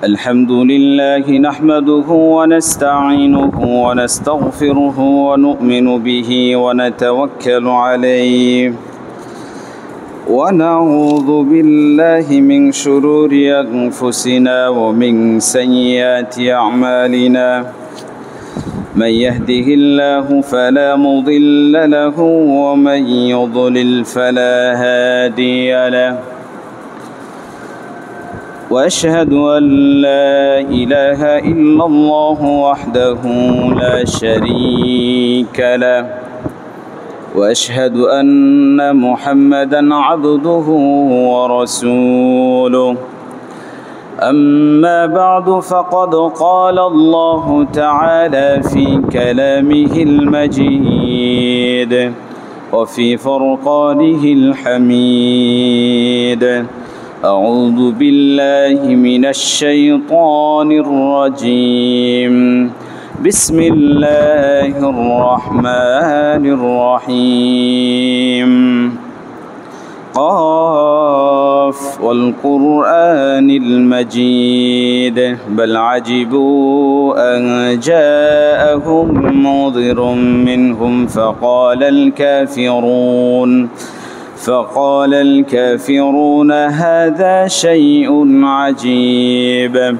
الحمد لله نحمده ونستعينه ونستغفره ونؤمن به ونتوكل عليه ونعوذ بالله من شرور أنفسنا ومن سيئات أعمالنا من يهده الله فلا مضل له ومن يضلل فلا هادي له وأشهد أن لا إله إلا الله وحده لا شريك له وأشهد أن محمدا عبده ورسوله أما بعد فقد قال الله تعالى في كلامه المجيد وفي فرقانه الحميد أعوذ بالله من الشيطان الرجيم بسم الله الرحمن الرحيم قاف والقرآن المجيد بل عجبوا أن جاءهم منذر منهم فقال الكافرون هذا شيء عجيب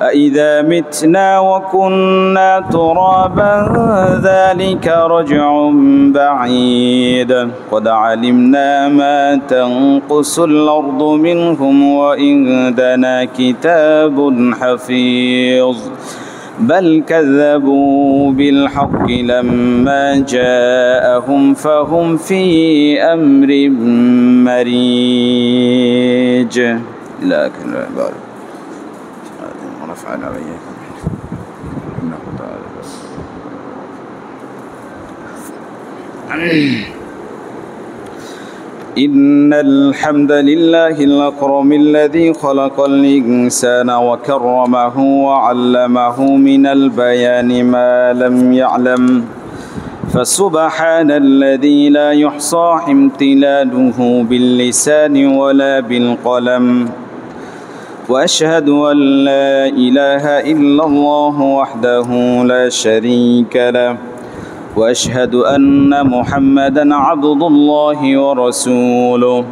أإذا متنا وكنا ترابا ذلك رجع بعيد قد علمنا ما تنقص الأرض منهم وعندنا كتاب حفيظ بل كذبوا بالحق لما جاءهم فهم في أمر مريج لكن بارك ونفعنا وإياكم إنه تعالى إن الحمد لله الأكرم الذي خلق الإنسان وكرمه وعلمه من البيان ما لم يعلم فسبحان الذي لا يحصى امتلاله باللسان ولا بالقلم وأشهد أن لا إله إلا الله وحده لا شريك له وأشهد أن محمدا عبد الله ورسوله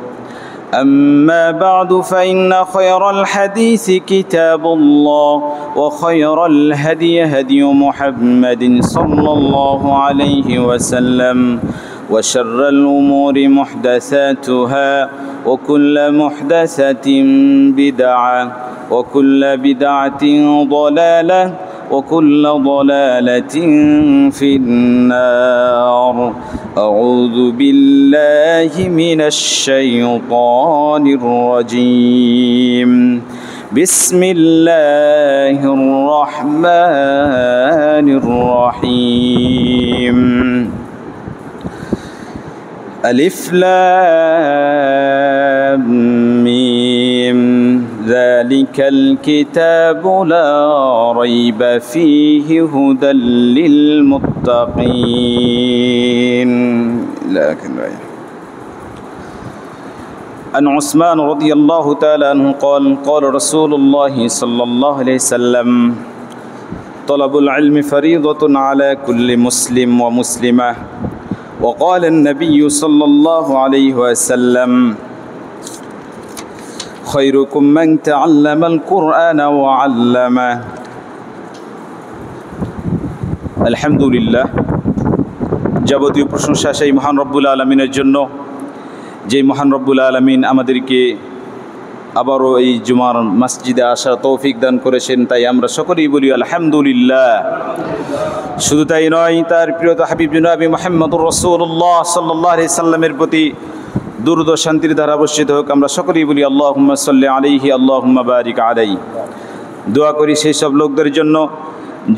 أما بعد فإن خير الحديث كتاب الله وخير الهدي هدي محمد صلى الله عليه وسلم وشر الأمور محدثاتها وكل محدثة بدعة وكل بدعة ضلالة وكل ضلالة في النار أعوذ بالله من الشيطان الرجيم بسم الله الرحمن الرحيم ألف لام ميم ذلك الكتاب لا ريب فيه هدى للمتقين لكن عن عثمان رضي الله تعالى عنه قال رسول الله صلى الله عليه وسلم طلب العلم فريضة على كل مسلم ومسلمة وقال النبي صلى الله عليه وسلم خيركم من تعلم القرآن وعلمه الحمد لله যাবতীয় প্রশংসা সেই মহান রব্বুল আলামিনের জন্য যে মহান রব্বুল আলামিন আমাদেরকে আবারও এই জুমার মসজিদে আসার তৌফিক দান করেছেন তাই আমরা সকলেই বলি আলহামদুলিল্লাহ শুধু তাই নয় তার প্রিয় হাবিব জনাব মুহাম্মদুর রাসূলুল্লাহ সাল্লাল্লাহু আলাইহি সাল্লামের প্রতি দুরূদ ও শান্তির ধারা বর্ষিত হোক আমরা সকলেই বলি আল্লাহুম্মা সাল্লি আলাইহি আল্লাহুম্মা বারিক আলাইহি দোয়া করি সেই সব লোকদের জন্য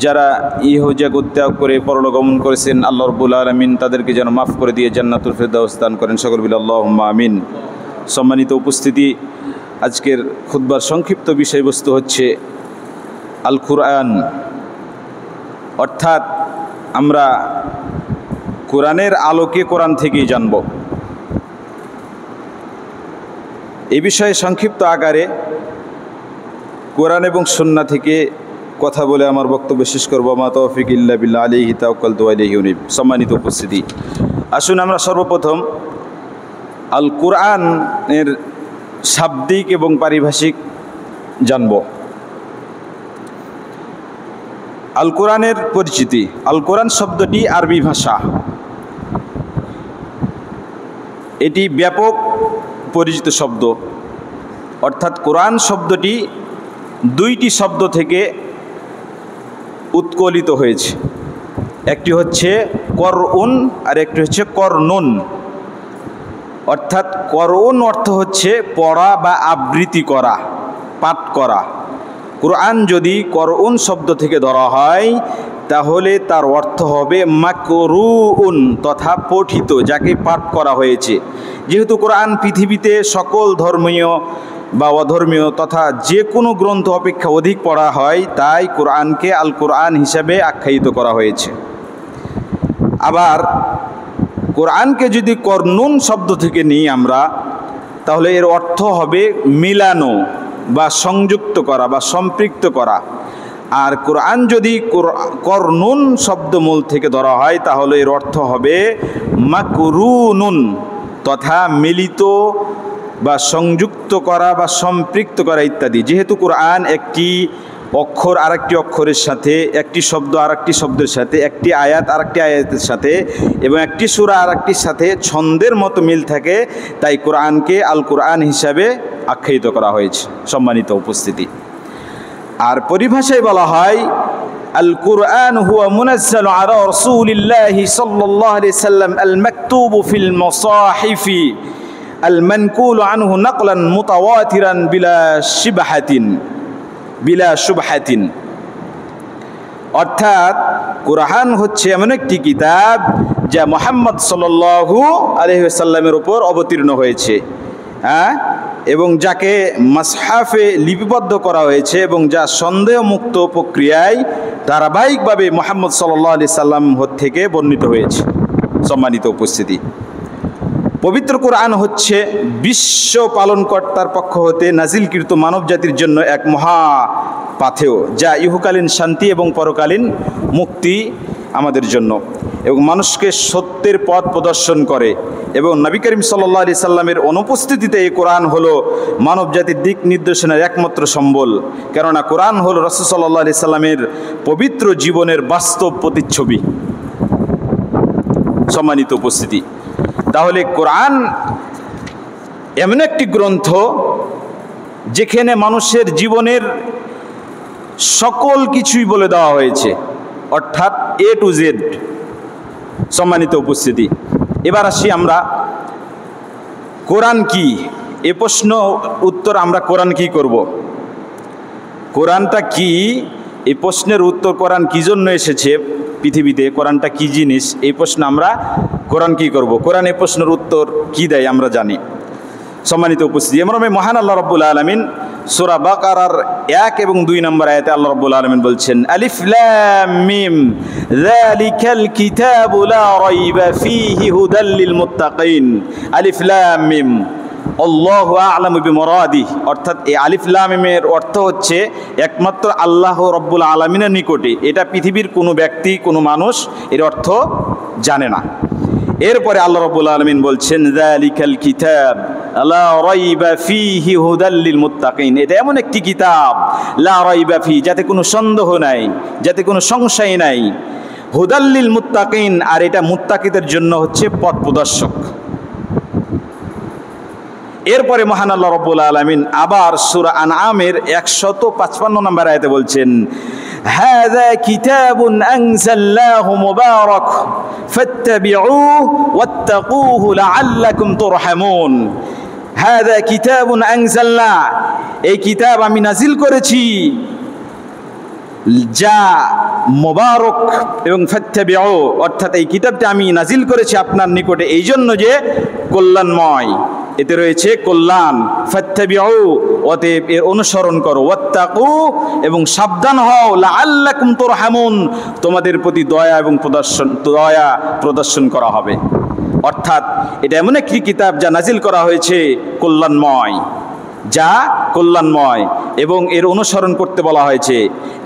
যারা ইহ জগৎ ত্যাগ করে পরলোক গমন করেছেন আল্লাহ রাব্বুল আলামিন তাদেরকে যেন মাফ করে দিয়ে জান্নাতুল ফিরদাউস দান করেন সকলে বলি আল্লাহুম্মা আমিন সম্মানিত উপস্থিতি আজকের খুতবার সংক্ষিপ্ত বিষয়বস্তু হচ্ছে আল কুরআন অর্থাৎ আমরা কোরআনের আলোকে কোরআন থেকেই জানব। এই বিষয়ে সংক্ষিপ্ত আকারে কোরআন এবং সুন্নাহ থেকে কথা বলে আমার বক্তব্য শেষ করব। মা তৌফিক ইল্লা বিল্লাহ, আলাইহি তাওয়াক্কালতু ওয়া ইলাইহি উনীব। সম্মানিত উপস্থিতি, আসুন আমরা সর্বপ্রথম আল কোরআনের শাব্দিক এবং পারিভাষিক জানব। আল কোরআনের পরিচিতি। আল কোরআন শব্দটি আরবি ভাষা, এটি ব্যাপক পরিচিত শব্দ। অর্থাৎ কোরআন শব্দটি দুইটি শব্দ থেকে উৎকলিত হয়েছে। একটি হচ্ছে করউন আর একটি হচ্ছে করনুন। অর্থাৎ করউন অর্থ হচ্ছে পড়া বা আবৃত্তি করা, পাঠ করা। কোরআন যদি করউন শব্দ থেকে ধরা হয় তাহলে তার অর্থ হবে মাকরুউন, তথা পঠিত, যাকে পাঠ করা হয়েছে। যেহেতু কোরআন পৃথিবীতে সকল ধর্মীয় বা অধর্মীয় তথা যে কোনো গ্রন্থ অপেক্ষা অধিক পড়া হয়, তাই কোরআনকে আল কোরআন হিসাবে আখ্যায়িত করা হয়েছে। আবার কোরআনকে যদি করনুন শব্দ থেকে নিই আমরা, তাহলে এর অর্থ হবে মিলানো বা সংযুক্ত করা বা সম্পৃক্ত করা। আর কোরআন যদি করনুন শব্দমূল থেকে ধরা হয় তাহলে এর অর্থ হবে মাকরুনুন, তথা মিলিত বা সংযুক্ত করা বা সম্পৃক্ত করা ইত্যাদি। যেহেতু কোরআন একটি অক্ষর আরেকটি অক্ষরের সাথে, একটি শব্দ আরেকটি শব্দের সাথে, একটি আয়াত আরেকটি আয়াতের সাথে এবং একটি সূরা আরেকটির সাথে ছন্দের মতো মিল থাকে, তাই কোরআনকে আল কোরআন হিসাবে আখ্যায়িত করা হয়েছে। সম্মানিত উপস্থিতি, আর পরিভাষায় বলা হয় আল কুরআন হুয়া মুনাজ্জাল আলা রাসূলিল্লাহি সাল্লাল্লাহু আলাইহি সাল্লাম আল মাকতুব ফিল মাসাহিফি আল মানকুল আনহু নাকলান মুতাওয়াতিরান বিলা শুবহাতিন। অর্থাৎ কোরআন হচ্ছে এমন একটি কিতাব যা মুহাম্মদ সাল্লাল্লাহু আলাইহি ওয়াসাল্লামের উপর অবতীর্ণ হয়েছে, এবং যাকে মাসহাফে লিপিবদ্ধ করা হয়েছে এবং যা সন্দেহমুক্ত প্রক্রিয়ায় ধারাবাহিকভাবে মুহাম্মদ সাল্লাল্লাহু আলাইহি সাল্লাম থেকে বর্ণিত হয়েছে। সম্মানিত উপস্থিতি, পবিত্র কোরআন হচ্ছে বিশ্ব পালনকর্তার পক্ষ হতে নাজিলকৃত মানব জাতির জন্য এক মহা পাথেয়, যা ইহকালীন শান্তি এবং পরকালীন মুক্তি আমাদের জন্য, এবং মানুষকে সত্যের পথ প্রদর্শন করে। এবং নবী করিম সাল্লাল্লাহু আলাইহি সাল্লামের অনুপস্থিতিতে এই কোরআন হলো মানব জাতির দিক নির্দেশনার একমাত্র সম্বল, কেননা কোরআন হলো রাসূল সাল্লাল্লাহু আলাইহি সাল্লামের পবিত্র জীবনের বাস্তব প্রতিচ্ছবি। সম্মানিত উপস্থিতি, তাহলে কোরআন এমন একটি গ্রন্থ যেখানে মানুষের জীবনের সকল কিছুই বলে দেওয়া হয়েছে, অর্থাৎ এ টু জেড। সম্মানিত উপস্থিতি, এবার আসি আমরা কোরআন কি, এ প্রশ্ন উত্তর আমরা কোরআন কি করব। কোরআনটা কি, এই প্রশ্নের উত্তর কোরআন কী জন্য এসেছে পৃথিবীতে, কোরআনটা কি জিনিস, এই প্রশ্ন আমরা কোরআন কি করব। কোরআন এই প্রশ্নের উত্তর কি দেয় আমরা জানি। সম্মানিত উপস্থিতি, আমরা মহান আল্লাহ রাব্বুল আলামিন সূরা বাকারার 1 এবং 2 নম্বর আয়াতে আল্লাহ রাব্বুল আলামিন বলছেন, আলিফ লাম মিম যালিকাল কিতাবু লা রাইবা ফীহি হুদাল লিল মুত্তাকিন। আলিফ লাম মিম, আল্লাহু আ'লামু বিমুরাদিহি। অর্থাৎ এই আলিফ লাম মিমের অর্থ হচ্ছে একমাত্র আল্লাহ রাব্বুল আলামিনের নিকটে, এটা পৃথিবীর কোনো ব্যক্তি কোনো মানুষ এর অর্থ জানে না। এরপরে আল্লাহ রাব্বুল আলামিন বলছেন, যালিকাল কিতাব লা রাইবা ফীহি হুদাল লিল মুত্তাকিন। এটা এমন একটি কিতাব, লা রাইবা ফী, যাতে কোনো সন্দেহ নাই, যাতে কোনো সংশয় নাই, হুদাল লিল মুত্তাকিন, আর এটা মুত্তাকিদের জন্য হচ্ছে পথ প্রদর্শক। এরপরে মহান আল্লাহ রাব্বুল আলামিন আবার সূরা আনআমের 155 নম্বর আয়াতে বলছেন, হাযা কিতাবুন আনজালনাহু মুবারাক ফাত্তাবিউহু ওয়াত্তাকুহু লাআল্লাকুম তুরহামুন। হাযা কিতাবুন আনজালনা, এই কিতাব আমি নাজিল করেছি যা মোবারক, এবং ফাত্তাবিউ, অর্থাৎ এই কিতাবটা আমি নাজিল করেছি আপনার নিকটে এই জন্য যে কল্যাণময়, এতে রয়েছে কল্যাণ। ফাত্তাবিউ, অতএব এর অনুসরণ করো। ওয়াত্তাকু, এবং সাবধান হও। লাআল্লাকুম তুরহামুন, তোমাদের প্রতি দয়া প্রদর্শন করা হবে। অর্থাৎ এটা এমন একটি কিতাব যা নাজিল করা হয়েছে কল্যাণময়, এবং এর অনুসরণ করতে বলা হয়েছে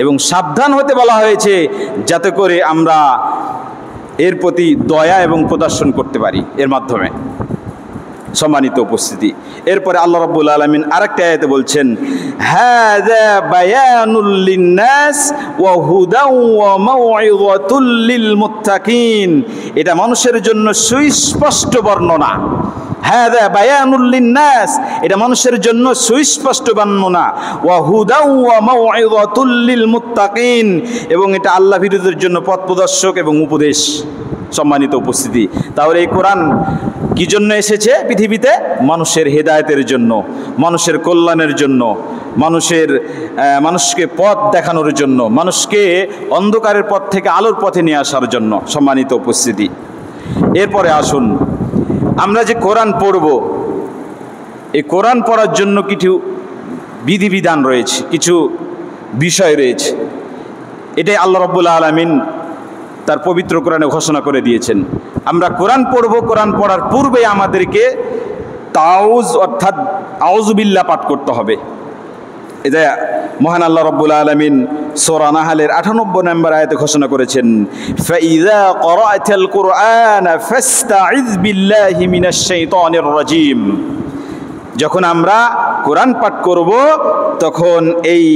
এবং সাবধান হতে বলা হয়েছে, যাতে করে আমরা এর প্রতি দয়া এবং প্রদর্শন করতে পারি এর মাধ্যমে। সম্মানিত উপস্থিতি, এরপরে আল্লাহ রাব্বুল আলামিন আরেকটা আয়াতে বলছেন, হাযা বায়ানুল লিন্নাস ওয়া হুদাও ওয়া মাউইযাতুল লিল মুত্তাকিন, এটা মানুষের জন্য সুস্পষ্ট বর্ণনা। হাযা বায়ানুল লিন্নাস, এটা মানুষের জন্য সুস্পষ্ট বর্ণনা। ওয়া হুদাও ওয়া মাউইযাতুল লিল মুত্তাকিন, এবং এটা আল্লাহ ভীরুদের জন্য পথ প্রদর্শক এবং উপদেশ। সম্মানিত উপস্থিতি, তাহলে এই কোরআন কি জন্য এসেছে পৃথিবীতে? মানুষের হেদায়েতের জন্য, মানুষের কল্যাণের জন্য, মানুষকে পথ দেখানোর জন্য, মানুষকে অন্ধকারের পথ থেকে আলোর পথে নিয়ে আসার জন্য। সম্মানিত উপস্থিতি, এরপরে আসুন, আমরা যে কোরআন পড়ব, এই কোরআন পড়ার জন্য কিছু বিধিবিধান রয়েছে, কিছু বিষয় রয়েছে। এটাই আল্লাহ রাব্বুল আলামিন তার পবিত্র কোরআনে ঘোষণা করে দিয়েছেন। আমরা কোরআন পড়ব, কোরআন পড়ার পূর্বে আমাদেরকে তাউজ অর্থাৎ আউযুবিল্লাহ পাঠ করতে হবে। এটা মহান আল্লাহ রাব্বুল আলামিন সূরা নাহলের 98 নম্বর আয়াতে ঘোষণা করেছেন, ফাইযা ক্বরা'তাল কুরআনা ফাসতা'iয বিল্লাহি মিনাশ শাইতানির রাজীম। যখন আমরা কোরআন পাঠ করব তখন এই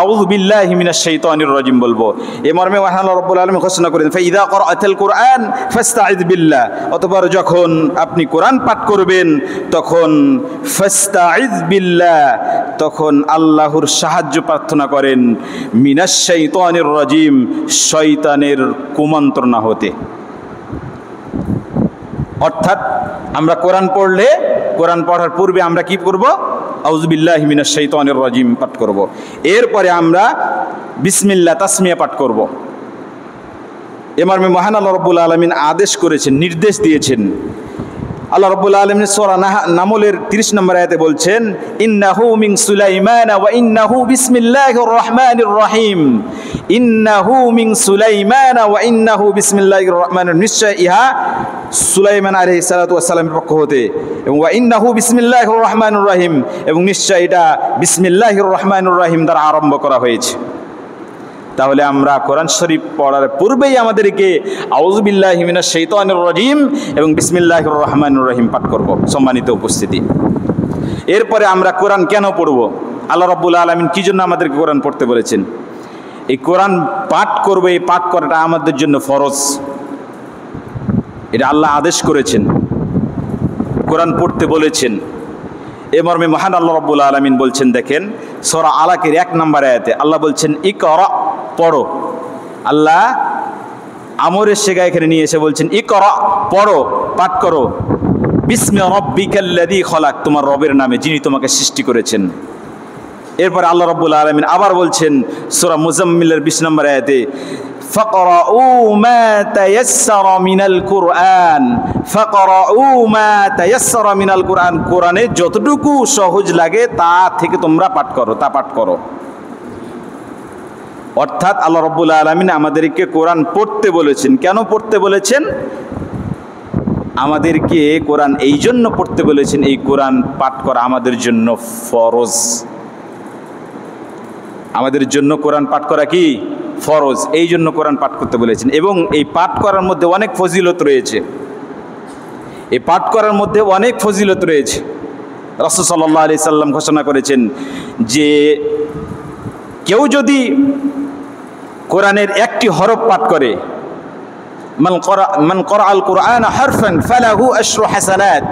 আউযু বিল্লাহি মিনাশ শাইতানির রাজীম বলবো। এই মর্মে মহান আল্লাহ রাব্বুল আলামিন ঘোষণা করেন, ফাইযা ক্বরা'তাল কুরআন ফাসতা'iয বিল্লাহ, অতঃপর যখন আপনি কোরআন পাঠ করবেন তখন ফাসতা'iয বিল্লাহ, তখন আল্লাহর সাহায্য প্রার্থনা করেন, মিনাশ শাইতানির রাজীম, শয়তানের কুমন্ত্রণা হতে। অর্থাৎ আমরা কোরআন পড়লে, কোরআন পড়ার পূর্বে আমরা কি করব? আউযু বিল্লাহি মিনাশ শাইতানির রাজীম পাঠ করব। এরপরে আমরা বিসমিল্লাহ তাসমিয়া পাঠ করব। এ মর্মে মহান আল্লাহ রাব্বুল আলামিন আদেশ করেছেন, নির্দেশ দিয়েছেন। আল্লাহ রাব্বুল আলামিন সূরা নামলের 30 নম্বর আয়াতে বলছেন, ইন্নাহু মিন সুলাইমান ওয়া ইন্নাহু বিসমিল্লাহির রহমানির রহিম। ইন্নাহু মিন সুলাইমান ওয়া ইন্নাহু বিসমিল্লাহির রহমানির, নিশ্চয় ইহা সুলাইমান আলাইহিস সালাতু ওয়াস সালামের পক্ষ হতে, এবং ওয়া ইন্নাহু বিসমিল্লাহির রহমানির রহিম, এবং নিশ্চয় এটা বিসমিল্লাহির রহমানির রহিম দ্বারা আরম্ভ করা হয়েছে। তাহলে আমরা কোরআন শরীফ পড়ার পূর্বেই আমাদেরকে আউযু বিল্লাহি মিনাশ শাইতানির রাজীম এবং বিসমিল্লাহির রহমানির রহিম পাঠ করব। সম্মানিত উপস্থিতি, এরপরে আমরা কোরআন কেন পড়ব? আল্লাহ রাব্বুল আলামিন কি জন্য আমাদেরকে কোরআন পড়তে বলেছেন? এই কোরআন পাঠ করবে, এই পাঠ করাটা আমাদের জন্য ফরজ। এটা আল্লাহ আদেশ করেছেন, কোরআন পড়তে বলেছেন। এ মর্মে মহান আল্লাহ রাব্বুল আলামিন বলছেন, দেখেন সূরা আলাকের 1 নম্বর আয়াতে আল্লাহ বলছেন, ইকরা, পড়ো। আল্লাহ আমরের শেখা এখানে নিয়ে এসে বলছেন, ইকরা, পড়ো, পাঠ করো, বিসমি রাব্বিকাল্লাযী খলাক, তোমার রবের নামে যিনি তোমাকে সৃষ্টি করেছেন। এরপর আল্লাহ রাব্বুল আলামিন আবার বলছেন সূরা মুজাম্মিলের 20 নম্বর আয়াতে, ফাকরাউ মা তায়াসসারা মিনাল কুরআন, ফাকরাউ মা তায়াসসারা মিনাল কুরআন, কোরআনে যতটুকু সহজ লাগে তা থেকে তোমরা পাঠ করো, তা পাঠ করো। অর্থাৎ আল্লাহ রাব্বুল আলামিন আমাদেরকে কোরআন পড়তে বলেছেন। কেন পড়তে বলেছেন? আমাদেরকে কোরআন এই জন্য পড়তে বলেছেন, এই কোরআন পাঠ করা আমাদের জন্য ফরজ। আমাদের জন্য কোরআন পাঠ করা কি ফরজ, এই জন্য কোরআন পাঠ করতে বলেছেন। এবং এই পাঠ করার মধ্যে অনেক ফজিলত রয়েছে, এই পাঠ করার মধ্যে অনেক ফজিলত রয়েছে। রাসূল সাল্লাল্লাহু আলাইহি সাল্লাম ঘোষণা করেছেন যে কেউ যদি কোরআনের একটি হরফ পাঠ করে, মান ক্বরাআল কুরআন হারফান ফালাহু আশরু হাসানাত,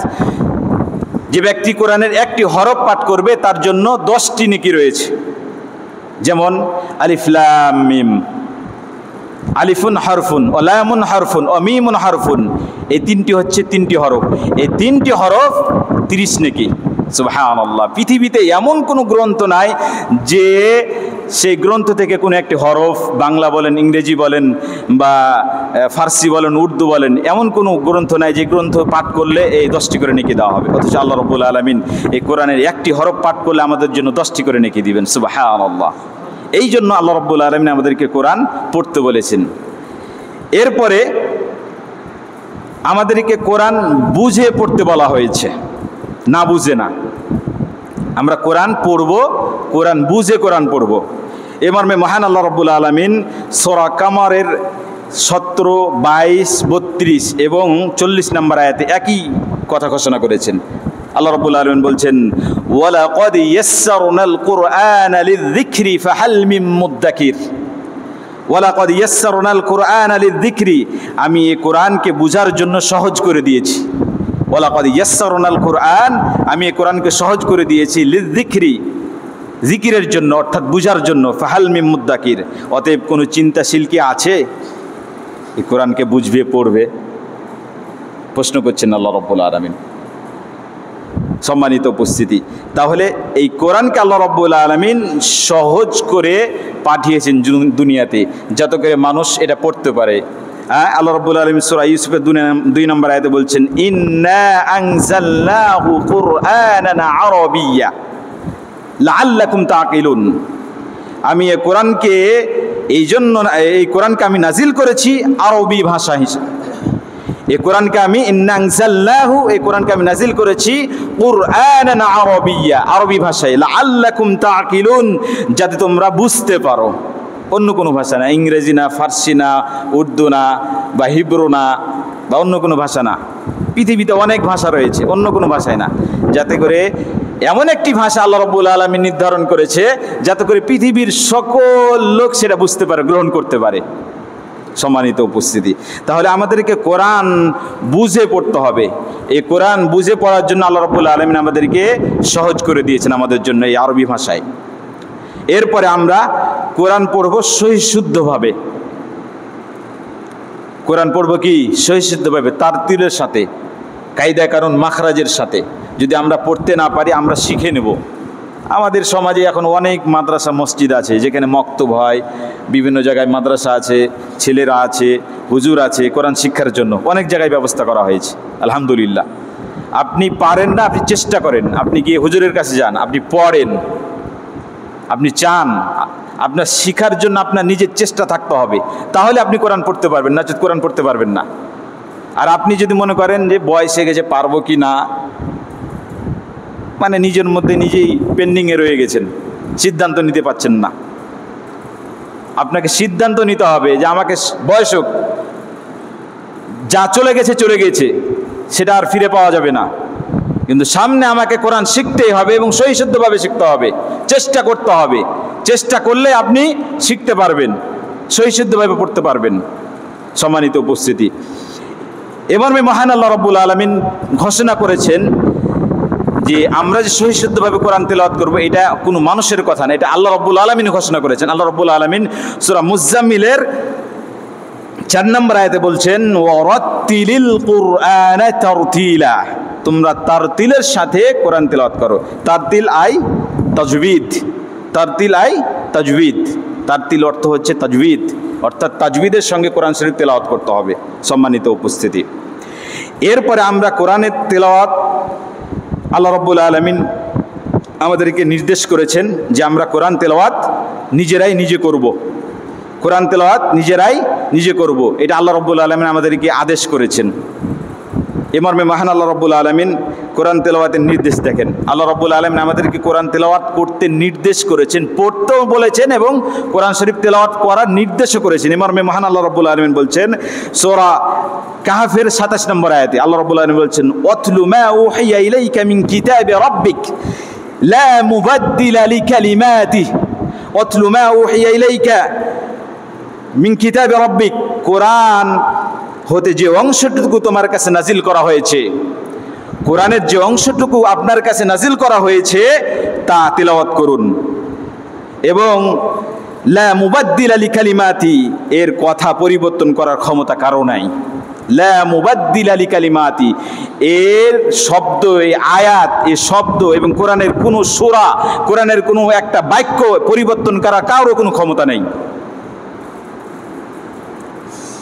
যে ব্যক্তি কোরআনের একটি হরফ পাঠ করবে তার জন্য 10টি নেকি রয়েছে। যেমন আলিফ লাম মিম, আলিফুন হরফুন ও লামুন হরফুন ও মিমুন হরফুন, এই 3টি হচ্ছে 3টি হরফ। এই 3টি হরফ 30 নেকি। সুবহানাল্লাহ, পৃথিবীতে এমন কোনো গ্রন্থ নাই যে সেই গ্রন্থ থেকে কোনো একটি হরফ, বাংলা বলেন, ইংরেজি বলেন, বা ফার্সি বলেন, উর্দু বলেন, এমন কোনো গ্রন্থ নাই যে গ্রন্থ পাঠ করলে এই 10টি করে নেকি দেওয়া হবে। অথচ আল্লাহ রাব্বুল আলামিন এই কোরআনের একটি হরফ পাঠ করলে আমাদের জন্য 10টি করে নেকি দিবেন। সুবহানাল্লাহ। এই জন্য আল্লাহ রাব্বুল আলামিন আমাদেরকে কোরআন পড়তে বলেছেন। এরপরে আমাদেরকে কোরআন বুঝে পড়তে বলা হয়েছে, না বুঝে না। আমরা কোরআন পড়ব, কোরআন বুঝে কোরআন পড়ব। এ মর্মে মহান আল্লাহ রাব্বুল আলামিন সূরা কামারের 17, 22, 32 এবং 40 নম্বর আয়াতে একই কথা ঘোষণা করেছেন। আল্লাহ রাব্বুল আলামিন বলছেন, ওয়ালাকাদ ইয়াসসারনাল কুরআনা লিযিকরি ফাহাল মিন মুদ্দাকির। ওয়ালাকাদ ইয়াসসারনাল কুরআনা লিযিকরি, আমি এই কোরআনকে বুঝার জন্য সহজ করে দিয়েছি। ওয়ালাকাদ ইয়াসসারনাল কুরআন, আমি এই কোরআনকে সহজ করে দিয়েছি লিযিকরি, জিকিরের জন্য, অর্থাৎ বুঝার জন্য। ফাহাল মিন মুদ্দাকির, অতএব কোনো চিন্তাশীল কি আছে এই কোরআনকে বুঝবে পড়বে? প্রশ্ন করছেন আল্লাহ রাব্বুল আলামিন। সম্মানিত উপস্থিতি, তাহলে এই কোরআনকে আল্লাহ রাব্বুল আলামিন সহজ করে পাঠিয়েছেন দুনিয়াতে, যাতে করে মানুষ এটা পড়তে পারে। আল্লাহ রাব্বুল আলামিন সূরা ইউসুফের 2 নম্বর আয়াতে বলছেন, ইন্না আনজালনাহু কুরআনান আরাবিয়্যা লাআল্লাকুম তাকিলুন। আমি এই কোরআনকে এই কোরআনকে আমি নাজিল করেছি আরবি ভাষা হিসেবে। এই কোরআনকে আমি ইন্না আনজালনাহু, এই কোরআনকে আমি নাজিল করেছি কুরআনান আরাবিয়্যা, আরবি ভাষায়, লাআল্লাকুম তাকিলুন, যাতে তোমরা বুঝতে পারো। অন্য কোনো ভাষা না, ইংরেজি না, ফার্সি না, উর্দু না, বা হিব্রু না, বা অন্য কোনো ভাষা না। পৃথিবীতে অনেক ভাষা রয়েছে, অন্য কোনো ভাষায় না। যাতে করে এমন একটি ভাষা আল্লাহ রাব্বুল আলামিন নির্ধারণ করেছে, যাতে করে পৃথিবীর সকল লোক সেটা বুঝতে পারে, গ্রহণ করতে পারে। সম্মানিত উপস্থিতি, তাহলে আমাদেরকে কোরআন বুঝে পড়তে হবে। এই কোরআন বুঝে পড়ার জন্য আল্লাহ রাব্বুল আলামিন আমাদেরকে সহজ করে দিয়েছেন আমাদের জন্য এই আরবি ভাষায়। এরপরে আমরা কোরআন পড়ব সহিশুদ্ধভাবে। কোরআন পড়ব কি? সহিশুদ্ধভাবে, তারতিলের সাথে, কায়দা কানুন মাখরাজের সাথে। যদি আমরা পড়তে না পারি, আমরা শিখে নেব। আমাদের সমাজে এখন অনেক মাদ্রাসা মসজিদ আছে, যেখানে মক্তব হয়, বিভিন্ন জায়গায় মাদ্রাসা আছে, ছেলেরা আছে, হুজুর আছে, কোরআন শিক্ষার জন্য অনেক জায়গায় ব্যবস্থা করা হয়েছে, আলহামদুলিল্লাহ। আপনি পারেন না, আপনি চেষ্টা করেন, আপনি গিয়ে হুজুরের কাছে যান, আপনি পড়েন, আপনি চান, আপনার শিখার জন্য আপনার নিজের চেষ্টা থাকতে হবে, তাহলে আপনি কোরআন পড়তে পারবেন, না কোরআন পড়তে পারবেন না। আর আপনি যদি মনে করেন যে বয়স হয়ে গেছে, পারবো কি না, মানে নিজের মধ্যে নিজেই পেন্ডিংয়ে রয়ে গেছেন, সিদ্ধান্ত নিতে পারছেন না। আপনাকে সিদ্ধান্ত নিতে হবে যে আমাকে বয়স হোক, যা চলে গেছে চলে গেছে, সেটা আর ফিরে পাওয়া যাবে না, কিন্তু সামনে আমাকে কোরআন শিখতেই হবে এবং সহিশুদ্ধভাবে শিখতে হবে, চেষ্টা করতে হবে। চেষ্টা করলে আপনি শিখতে পারবেন, সহিশুদ্ধভাবে পড়তে পারবেন। সম্মানিত উপস্থিতি, এবার মহান আল্লাহ রাব্বুল আলামিন ঘোষণা করেছেন যে আমরা যে সহিশুদ্ধভাবে কোরআন তেলাওয়াত করব, এটা কোনো মানুষের কথা না, এটা আল্লাহ রাব্বুল আলামিন ঘোষণা করেছেন। আল্লাহ রাব্বুল আলামিন সূরা মুজাম্মিলের 4 নম্বর আয়াতে বলছেন, ওয়ারাত্তিলিল কুরআনা তারতিলা, তোমরা তারতিলের সাথে কোরআন তেলাওয়াত করো। তারতিল আই তাজবিদ, তারতিল আই তাজবিদ, তারতিল অর্থ হচ্ছে তাজবিদ, অর্থাৎ তাজবিদের সঙ্গে কোরআন শরীফ তেলাওয়াত করতে হবে। সম্মানিত উপস্থিতি, এরপরে আমরা কোরআনের তেলাওয়াত আল্লাহ রাব্বুল আলামিন আমাদেরকে নির্দেশ করেছেন যে আমরা কোরআন তেলাওয়াত নিজেরাই নিজে করব। কোরআন তেলাওয়াত নিজেরাই নিজে করব, এটা আল্লাহ রাব্বুল আলামিন আমাদেরকে আদেশ করেছেন। এ মর্মে মহান আল্লাহ রাব্বুল আলামিন কোরআন তেলাওয়াতের নির্দেশ দেখেন। আল্লাহ রাব্বুল আলামিন আমাদেরকে কোরআন তেলাওয়াত করতে নির্দেশ করেছেন, পড়তেও বলেছেন এবং কোরআন শরীফ তেলাওয়াত করার নির্দেশও করেছেন। এ মর্মে মহান আল্লাহ রাব্বুল আলামিন বলছেন সূরা কাহফের 27 নম্বর আয়াতে আল্লাহ রাব্বুল আলামিন বলছেন, ওয়াতলু মা উহিয়া ইলাইকা মিন কিতাবি রাব্বিক লা মুবাদদিলা লিকালিমাতিহি, ওয়াতলু মা উহিয়া ইলাইকা মিন কিতাবি রাব্বিক, কোরআন হতে যে অংশটুকু তোমার কাছে নাজিল করা হয়েছে, কোরআনের যে অংশটুকু আপনার কাছে নাজিল করা হয়েছে তা তেলাওয়াত করুন। এবং লা মুবাদদিলা লিকালিমাতি, এর কথা পরিবর্তন করার ক্ষমতা কারো নাই। লা মুবাদ্দিলা লিকালিমাতি, এর শব্দ, এই আয়াত, এই শব্দ এবং কোরআনের কোনো সূরা, কোরআনের কোনো একটা বাক্য পরিবর্তন করা কারো কোনো ক্ষমতা নেই।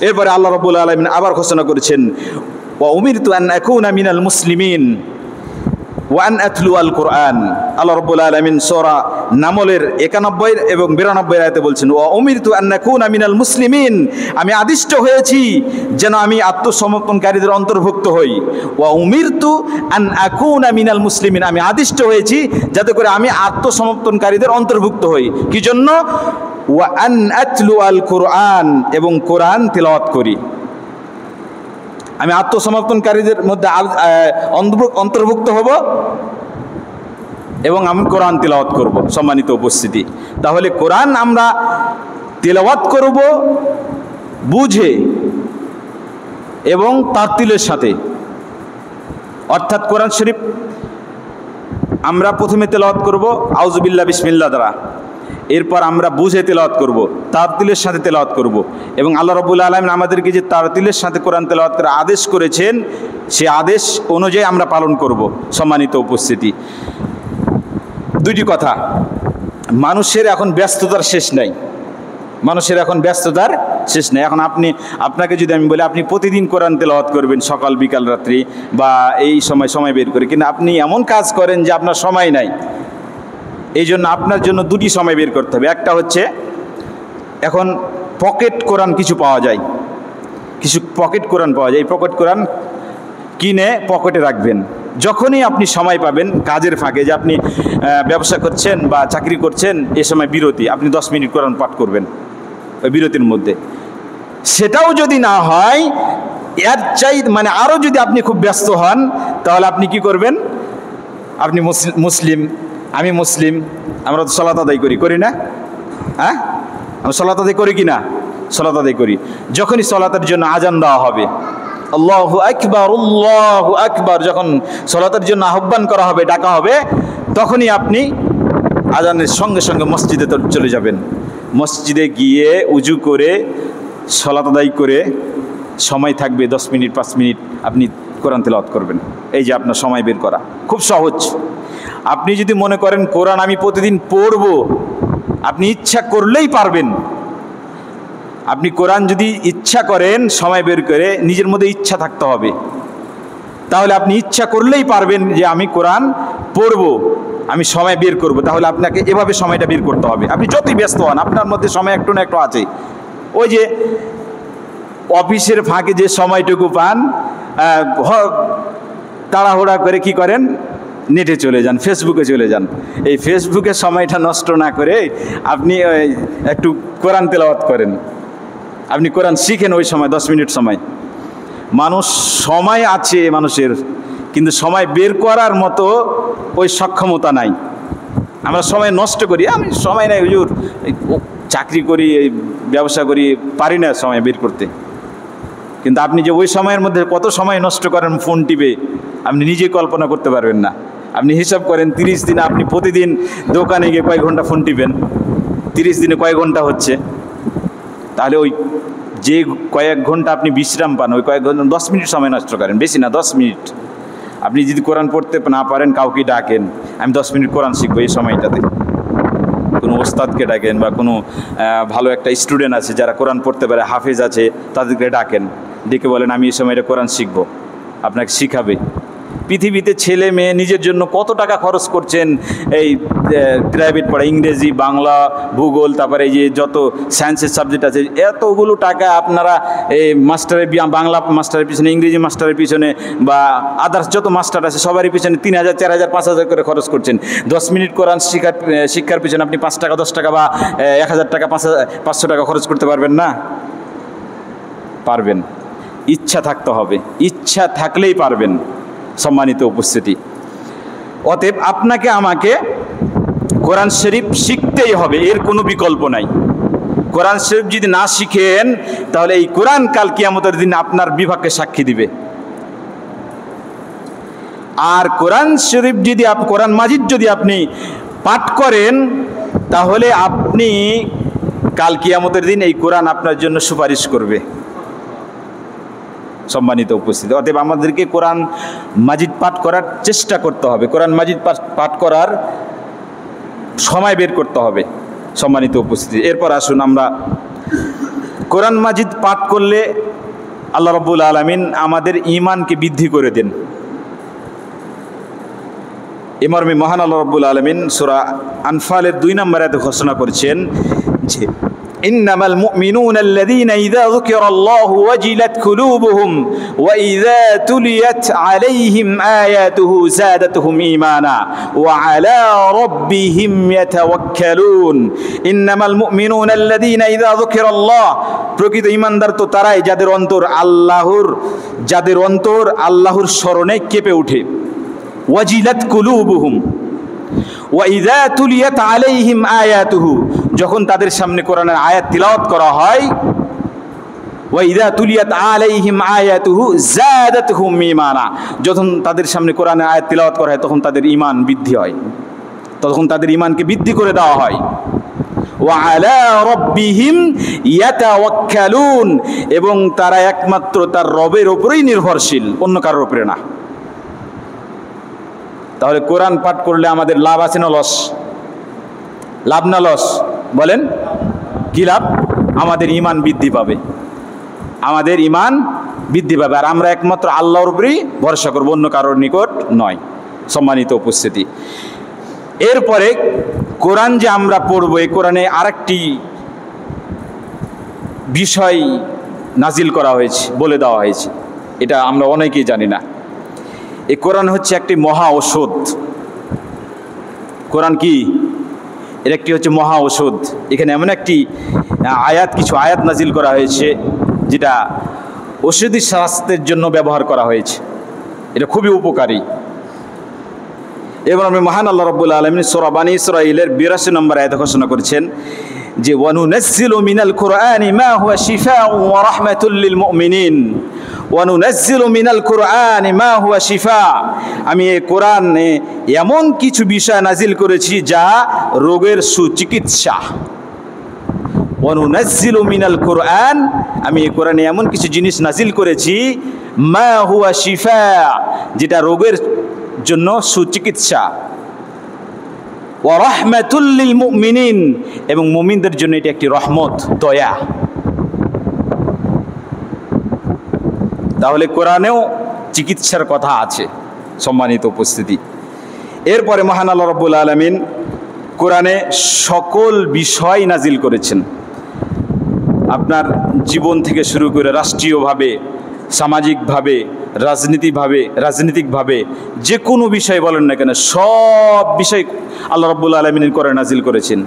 এরপরে আল্লাহ রাব্বুল আলামিন আবার ঘোষণা করেছেন, ওয়া উমিরতু আন আকুনা মিনাল মুসলিমিন ওয়া আন আতলু আল কোরআন। আল্লাহ রাব্বুল আলামিন সূরা নামলের 91 এবং 92 আয়াতে বলছেন, ওয়া উমিরতু আন আকুনা মিনাল মুসলিমিন, আমি আদিষ্ট হয়েছি যেন আমি আত্মসমর্পণকারীদের অন্তর্ভুক্ত হই। ওয়া উমিরতু আন আকুনা মিনাল মুসলিমিন, আমি আদিষ্ট হয়েছি যাতে করে আমি আত্মসমর্পণকারীদের অন্তর্ভুক্ত হই। কি জন্য? ওয়া আন আতলু আল কোরআন, এবং কোরআন তিলাওয়াত করি। আমি আত্মসমর্পণকারীদের মধ্যে অন্তর্ভুক্ত হব এবং আমি কোরআন তিলাওয়াত করব। সম্মানিত উপস্থিতি, তাহলে কোরআন আমরা তিলাওয়াত করব বুঝে এবং তারতিলের সাথে, অর্থাৎ কোরআন শরীফ আমরা প্রথমে তেলাওয়াত করব আউযুবিল্লাহ বিসমিল্লাহ দ্বারা, এরপর আমরা বুঝে তেলাওয়াত করব, তারতিলের সাথে তেলাওয়াত করব। এবং আল্লাহ রাব্বুল আলামিন আমাদেরকে যে তারতিলের সাথে কোরআন তেলাওয়াত করার আদেশ করেছেন, সে আদেশ অনুযায়ী আমরা পালন করব। সম্মানিত উপস্থিতি, দুইটি কথা, মানুষের এখন ব্যস্ততার শেষ নাই, মানুষের এখন ব্যস্ততার শেষ নেই। এখন আপনাকে যদি আমি বলি আপনি প্রতিদিন কোরআন তেলাওয়াত করবেন সকাল বিকাল রাত্রি বা এই সময় বের করে, কিন্তু আপনি এমন কাজ করেন যে আপনার সময় নাই। এই জন্য আপনার জন্য দুটি সময় বের করতে হবে। একটা হচ্ছে, এখন পকেট কোরআন কিছু পাওয়া যায়, কিছু পকেট কোরআন পাওয়া যায়, এই পকেট কোরআন কিনে পকেটে রাখবেন। যখনই আপনি সময় পাবেন কাজের ফাঁকে, যে আপনি ব্যবসা করছেন বা চাকরি করছেন, এ সময় বিরতি, আপনি 10 মিনিট কোরআন পাঠ করবেন ওই বিরতির মধ্যে। সেটাও যদি না হয়, এর চাই মানে আরও যদি আপনি খুব ব্যস্ত হন, তাহলে আপনি কি করবেন? আপনি মুসলিম, আমি মুসলিম, আমরা তো সালাত আদায় করি না? হ্যাঁ, আমরা সালাত আদায় করি কি না? সালাত আদায় করি। যখনই সালাতের জন্য আজান দেওয়া হবে, আল্লাহু আকবার আল্লাহু আকবার, যখন সালাতের জন্য আহ্বান করা হবে, ডাকা হবে, তখনই আপনি আজানের সঙ্গে সঙ্গে মসজিদে চলে যাবেন। মসজিদে গিয়ে উজু করে সালাত আদায় করে সময় থাকবে 10 মিনিট 5 মিনিট, আপনি কোরআন তেলাওয়াত করবেন। এই যে আপনার সময় বের করা খুব সহজ। আপনি যদি মনে করেন কোরআন আমি প্রতিদিন পড়ব, আপনি ইচ্ছা করলেই পারবেন। আপনি কোরআন যদি ইচ্ছা করেন সময় বের করে, নিজের মধ্যে ইচ্ছা থাকতে হবে, তাহলে আপনি ইচ্ছা করলেই পারবেন যে আমি কোরআন পড়ব, আমি সময় বের করব। তাহলে আপনাকে এভাবে সময়টা বের করতে হবে। আপনি যতই ব্যস্ত হন, আপনার মধ্যে সময় একটু না একটু আছে। ওই যে অফিসের ফাঁকে যে সময়টুকু পান, তাড়াহুড়া করে কি করেন? নেটে চলে যান, ফেসবুকে চলে যান। এই ফেসবুকে সময়টা নষ্ট না করে আপনি একটু কোরআন তেলাওয়াত করেন, আপনি কোরআন শিখেন ওই সময় 10 মিনিট সময়। মানুষ সময় আছে মানুষের, কিন্তু সময় বের করার মতো ওই সক্ষমতা নাই। আমরা সময় নষ্ট করি, আমি সময় নাই হুজুর, চাকরি করি, ব্যবসা করি, পারি না সময় বের করতে। কিন্তু আপনি যে ওই সময়ের মধ্যে কত সময় নষ্ট করেন ফোন টিপে, আপনি নিজে কল্পনা করতে পারবেন না। আপনি হিসাব করেন 30 দিনে আপনি প্রতিদিন দোকানে গিয়ে কয়েক ঘন্টা ফোন টিপেন, 30 দিনে কয়েক ঘন্টা হচ্ছে। তাহলে ওই যে কয়েক ঘন্টা আপনি বিশ্রাম পান, ওই কয়েক ঘন্টা 10 মিনিট সময় নষ্ট করেন, বেশি না 10 মিনিট। আপনি যদি কোরআন পড়তে না পারেন, কাউকে ডাকেন, আমি 10 মিনিট কোরআন শিখবো এই সময়টাতে। কোনো ওস্তাদকে ডাকেন বা কোনো ভালো একটা স্টুডেন্ট আছে যারা কোরআন পড়তে পারে, হাফেজ আছে, তাদেরকে ডাকেন, ডেকে বলেন আমি এই সময়টা কোরআন শিখবো, আপনাকে শিখাবে। পৃথিবীতে ছেলে মেয়ে নিজের জন্য কত টাকা খরচ করছেন এই প্রাইভেট পড়া, ইংরেজি, বাংলা, ভূগোল, তারপরে এই যে যত সায়েন্সের সাবজেক্ট আছে, এতগুলো টাকা আপনারা এই মাস্টারের, বাংলা মাস্টারের পিছনে, ইংরেজি মাস্টারের পিছনে বা আদার্স যত মাস্টার আছে সবারই পিছনে 3000, 4000, 5000 করে খরচ করছেন। 10 মিনিট কোরআন শিক্ষার পিছনে আপনি 5 টাকা, 10 টাকা বা 1000 টাকা, 500 টাকা খরচ করতে পারবেন না? পারবেন। ইচ্ছা থাকতে হবে, ইচ্ছা থাকলেই পারবেন। সম্মানিত উপস্থিতি, অতএব আপনাকে আমাকে কোরআন শরীফ শিখতেই হবে, এর কোনো বিকল্প নাই। কোরআন শরীফ যদি না শিখেন, তাহলে এই কোরআন কাল কিয়ামতের দিন আপনার বিভাগকে সাক্ষী দিবে। আর কোরআন শরীফ যদি কোরআন মাজিদ যদি আপনি পাঠ করেন, তাহলে আপনি কাল কিয়ামতের দিন এই কোরআন আপনার জন্য সুপারিশ করবে। সম্মানিত উপস্থিতি। অতএব আমাদেরকে কোরআন মাজিদ পাঠ করার চেষ্টা করতে হবে, কোরআন মাজিদ পাঠ করার সময় বের করতে হবে সম্মানিত উপস্থিতি। এরপর আসুন আমরা কোরআন মাজিদ পাঠ করলে আল্লাহ রাব্বুল আলামিন আমাদের ঈমানকে বৃদ্ধি করে দেন। এ মর্মে মহান আল্লাহ রাব্বুল আলামিন সূরা আনফালের 2 নম্বর আয়াতে ঘোষণা করেছেন যে ইন্নামাল মুমিনুনা আল্লাযীনা ইযা যুকিরাল্লাহু ওয়াজিলাত কুলুবুহুম ওয়া ইযা তুলিয়াত আলাইহিম আয়াতুহু যাদাতুহুম ঈমানা ওয়া আলা রাব্বিহিম ইয়াতাওয়াক্কালুন। ইন্নামাল মুমিনুনা আল্লাযীনা ইযা যুকিরাল্লাহ, প্রকৃত ঈমানদার তো তারাই যাদের অন্তর আল্লাহর স্মরণে কেঁপে ওঠে। ওয়াজিলাত কুলুবুহুম ওয়া ইযা তুলিয়াত আলাইহিম আয়াতুহু, যখন তাদের সামনে কোরআনের আয়াত তিলাওয়াত করা হয়, ওয়া ইযা তুলিয়াত আলাইহিম আয়াতুহু যাদাতুহুম ঈমানা, যখন তাদের সামনে কোরআনের আয়াত তিলাওয়াত করা হয় তখন তাদের ঈমান বৃদ্ধি হয়, তখন তাদের ঈমানকে বৃদ্ধি করে দেওয়া হয়। ওয়া আলা রাব্বিহিম ইয়াতাওয়াক্কালুন, এবং তারা একমাত্র তার রবের উপরেই নির্ভরশীল, অন্য কারোর উপরে না। তাহলে কোরআন পাঠ করলে আমাদের লাভ আছে না লস? লাভ না লস বলেন? কি লাভ? আমাদের ঈমান বৃদ্ধি পাবে, আমাদের ঈমান বৃদ্ধি পাবে, আর আমরা একমাত্র আল্লাহর উপরেই ভরসা করব, অন্য কারোর নিকট নয়। সম্মানিত উপস্থিতি, এরপরে কোরআন যে আমরা পড়ব, এই কোরআনে আরেকটি বিষয় নাজিল করা হয়েছে, বলে দেওয়া হয়েছে, এটা আমরা অনেকেই জানি না। এই কোরআন হচ্ছে একটি মহা ঔষধ। কোরআন কি? এর একটি হচ্ছে মহা ঔষধ। এখানে এমন একটি কিছু আয়াত নাজিল করা হয়েছে যেটা ঔষধি স্বাস্থ্যের জন্য ব্যবহার করা হয়েছে, এটা খুবই উপকারী। এবার আমি মহান আল্লাহ রাব্বুল আলামিন সূরা বানী ইসরাঈলের 82 নম্বর আয়াতে ঘোষণা করেছেন যে ওয়ানুনাজ্জিলু মিনাল কুরআনি মা হুয়া শিফাউ ওয়া রাহমাতুল লিল মুমিনিন ওয়ানুনাজ্জিলু মিনাল কুরআনি মা হুয়া শিফা, আমি এই কোরআনে এমন কিছু বিষয় নাজিল করেছি যা রোগের সুচিকিৎসা। ওয়ানুনাজ্জিলু মিনাল কুরআন, আমি এই কোরআনে এমন কিছু জিনিস নাজিল করেছি মা হুয়া শিফা, যেটা রোগের জন্য সুচিকিৎসা। ওয়া রাহমাতুল লিল মুমিনিন, এবং মুমিনদের জন্য এটি একটি রহমত, দয়া। তাহলে কোরআনেও চিকিৎসার কথা আছে সম্মানিত উপস্থিতি। এরপরে মহান আল্লাহ রাব্বুল আলামিন কোরআনে সকল বিষয় নাজিল করেছেন, আপনার জীবন থেকে শুরু করে রাষ্ট্রীয়ভাবে, সামাজিকভাবে, রাজনীতিকভাবে যে কোনো বিষয় বলেন না কেন, সব বিষয় আল্লাহ রাব্বুল আলামিন কোরআনে নাজিল করেছেন।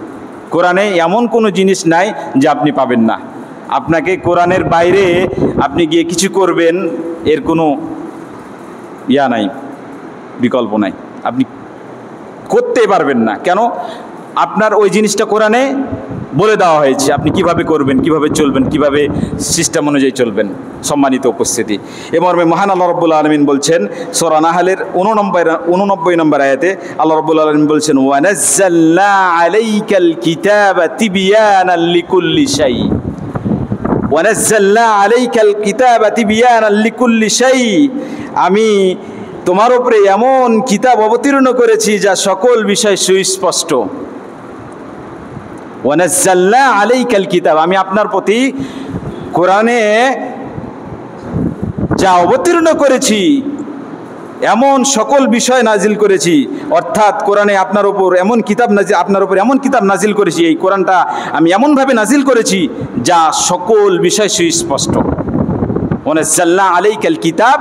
কোরআনে এমন কোনো জিনিস নাই যে আপনি পাবেন না। আপনাকে কোরআনের বাইরে আপনি গিয়ে কিছু করবেন, এর কোনো নাই, বিকল্প নাই, আপনি করতে পারবেন না। কেন? আপনার ওই জিনিসটা কোরআনে বলে দেওয়া হয়েছে, আপনি কিভাবে করবেন, কিভাবে চলবেন, কিভাবে সিস্টেম অনুযায়ী চলবেন। সম্মানিত উপস্থিতি, এ মর্মে মহান আল্লাহ রাব্বুল আলামিন বলছেন সূরা নাহলের 89 নম্বর আয়াতে আল্লাহ রাব্বুল আলামিন বলছেন ওয়ানাজ্জালনা আলাইকাল কিতাবা তিবয়ানাল লিকুল্লি শাই, ওয়ানাজ্জালনা আলাইকাল কিতাবা তিবয়ানাল লিকুল্লি শাই, আমি তোমার উপরে এমন কিতাব অবতীর্ণ করেছি যা সকল বিষয় সুস্পষ্ট। ওয়ানাজ্জালনা আলাইকাল কিতাব, আমি আপনার প্রতি কোরআনে যা অবতীর্ণ করেছি এমন সকল বিষয় নাজিল করেছি, অর্থাৎ কোরআনে আপনার উপর এমন কিতাব নাজিল করেছি, এই কোরআনটা আমি এমনভাবে নাজিল করেছি যা সকল বিষয় সুস্পষ্ট। ওয়ানাজ্জালনা আলাইকাল কিতাব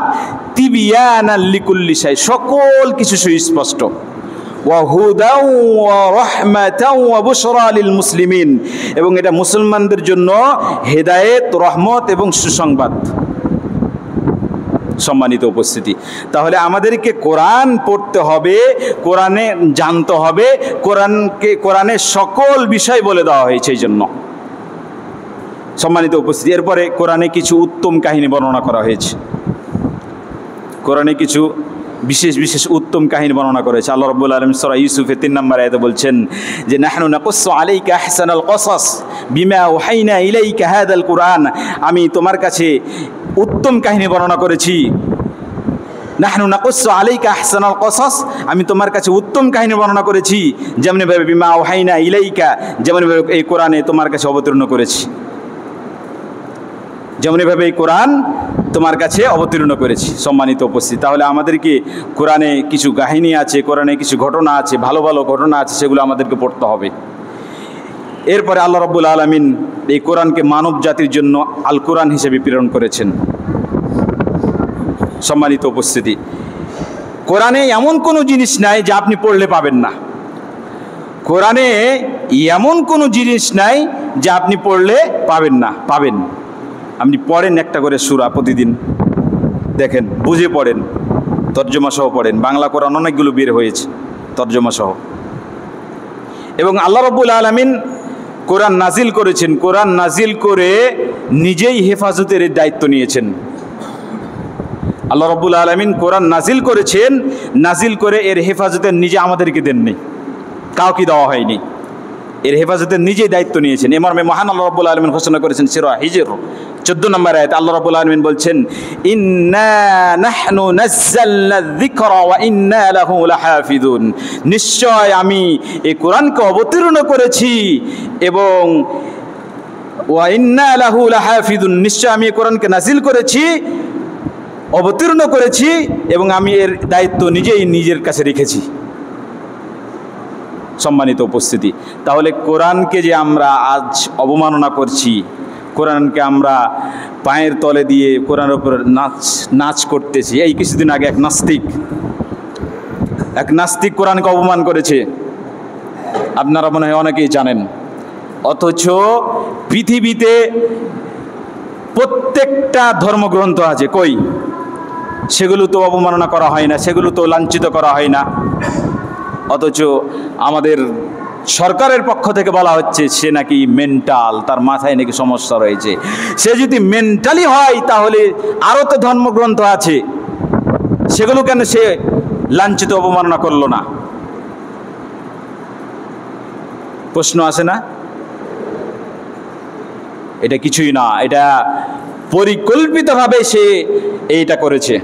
তিবয়ানাল লিকুল্লি শাই, সকল কিছু সুস্পষ্ট। ওয়া হুদাও ওয়া রাহমাতাও ওয়া বুশরা লিল মুসলিমিন, এবং এটা মুসলমানদের জন্য হেদায়েত, রহমত এবং সুসংবাদ। সম্মানিত উপস্থিতি, তাহলে আমাদেরকে কোরআন পড়তে হবে, কোরআনে জানতে হবে, কোরআনে সকল বিষয় বলে দেওয়া হয়েছে এই জন্য। সম্মানিত উপস্থিতি, এরপরে কোরআনে কিছু উত্তম কাহিনী বর্ণনা করা হয়েছে, কোরআনে কিছু বিশেষ উত্তম কাহিনী বর্ণনা করেছে। আল্লাহ রাব্বুল আলামিন সূরা ইউসুফের 3 নম্বর আয়াতে বলছেন যে নাহনু নাকুসসু আলাইকা আহসানাল কসাস বিমা ওহাইনা ইলাইকা হাদাল কুরআন, আমি তোমার কাছে উত্তম কাহিনী বর্ণনা করেছি। নাহনু নাকুসসু আলাইকা আহসানাল কসাস, আমি তোমার কাছে উত্তম কাহিনী বর্ণনা করেছি, যেমনিভাবে বিমা আওহাইনা ইলাইকা, যেমনিভাবে এই কোরআনে তোমার কাছে অবতীর্ণ করেছি, যেমনিভাবে এই কোরআন তোমার কাছে অবতীর্ণ করেছি। সম্মানিত উপস্থিতি, তাহলে আমাদেরকে কোরআনে কিছু কাহিনী আছে, কোরআনে কিছু ঘটনা আছে, ভালো ভালো ঘটনা আছে, সেগুলো আমাদেরকে পড়তে হবে। এরপরে আল্লাহ রাব্বুল আলামিন এই কোরআনকে মানব জাতির জন্য আল কোরআন হিসেবে প্রেরণ করেছেন। সম্মানিত উপস্থিতি, কোরআনে এমন কোনো জিনিস নাই যা আপনি পড়লে পাবেন না। কোরআনে এমন কোনো জিনিস নাই যা আপনি পড়লে পাবেন না, পাবেন। আপনি পড়েন একটা করে সূরা প্রতিদিন, দেখেন বুঝে পড়েন, তর্জমা সহ পড়েন। বাংলা কোরআন অনেকগুলো বের হয়েছে তর্জমা সহ। এবং আল্লাহ রাব্বুল আলামিন কোরআন নাজিল করেছেন, কোরআন নাজিল করে নিজেই হেফাজতের দায়িত্ব নিয়েছেন। আল্লাহ রাব্বুল আলামিন কোরআন নাজিল করেছেন, নাজিল করে এর হেফাজতের নিজে আমাদেরকে দেননি, কাউকে দেওয়া হয়নি। এর হেফাজতের নিজেই দায়িত্ব নিয়েছেন। এ মর্মে মহান আল্লাহ রাব্বুল আলামিন ঘোষণা করেছেন সূরা হিজর 14 নম্বর আয়াতে আল্লাহ রাব্বুল আলামিন বলছেন, ইন্না নাহনু নাযালনা যিকরা ওয়া ইন্না লাহু লাহাফিজুন, নিশ্চয় আমি এই কোরআনকে অবতীর্ণ করেছি এবং ওয়া ইন্না লাহু লাহাফিজুন, নিশ্চয় আমি এই কোরআনকে নাজিল করেছি, অবতীর্ণ করেছি এবং আমি এর দায়িত্ব নিজেই নিজের কাছে রেখেছি। সম্মানিত উপস্থিতি, তাহলে কোরআনকে যে আমরা আজ অবমাননা করছি, কোরআনকে আমরা পায়ের তলে দিয়ে কোরআনের উপর নাচ করতেছি। এই কিছুদিন আগে এক নাস্তিক কোরআনকে অপমান করেছে, আপনারা মনে হয় অনেকেই জানেন। অথচ পৃথিবীতে প্রত্যেকটা ধর্মগ্রন্থ আছে, কই সেগুলো তো অবমাননা করা হয় না, সেগুলো তো লাঞ্ছিত করা হয় না। অথচ আমাদের সরকারের পক্ষ থেকে বলা হচ্ছে সে নাকি মেন্টাল, তার মাথায় নাকি সমস্যা রয়েছে। সে যদি মেন্টালি হয় তাহলে আরও তো ধর্মগ্রন্থ আছে, সেগুলো কেন সে লাঞ্ছিত অবমাননা করলো না? প্রশ্ন আসে না? এটা কিছুই না, এটা পরিকল্পিতভাবে সে এইটা করেছে,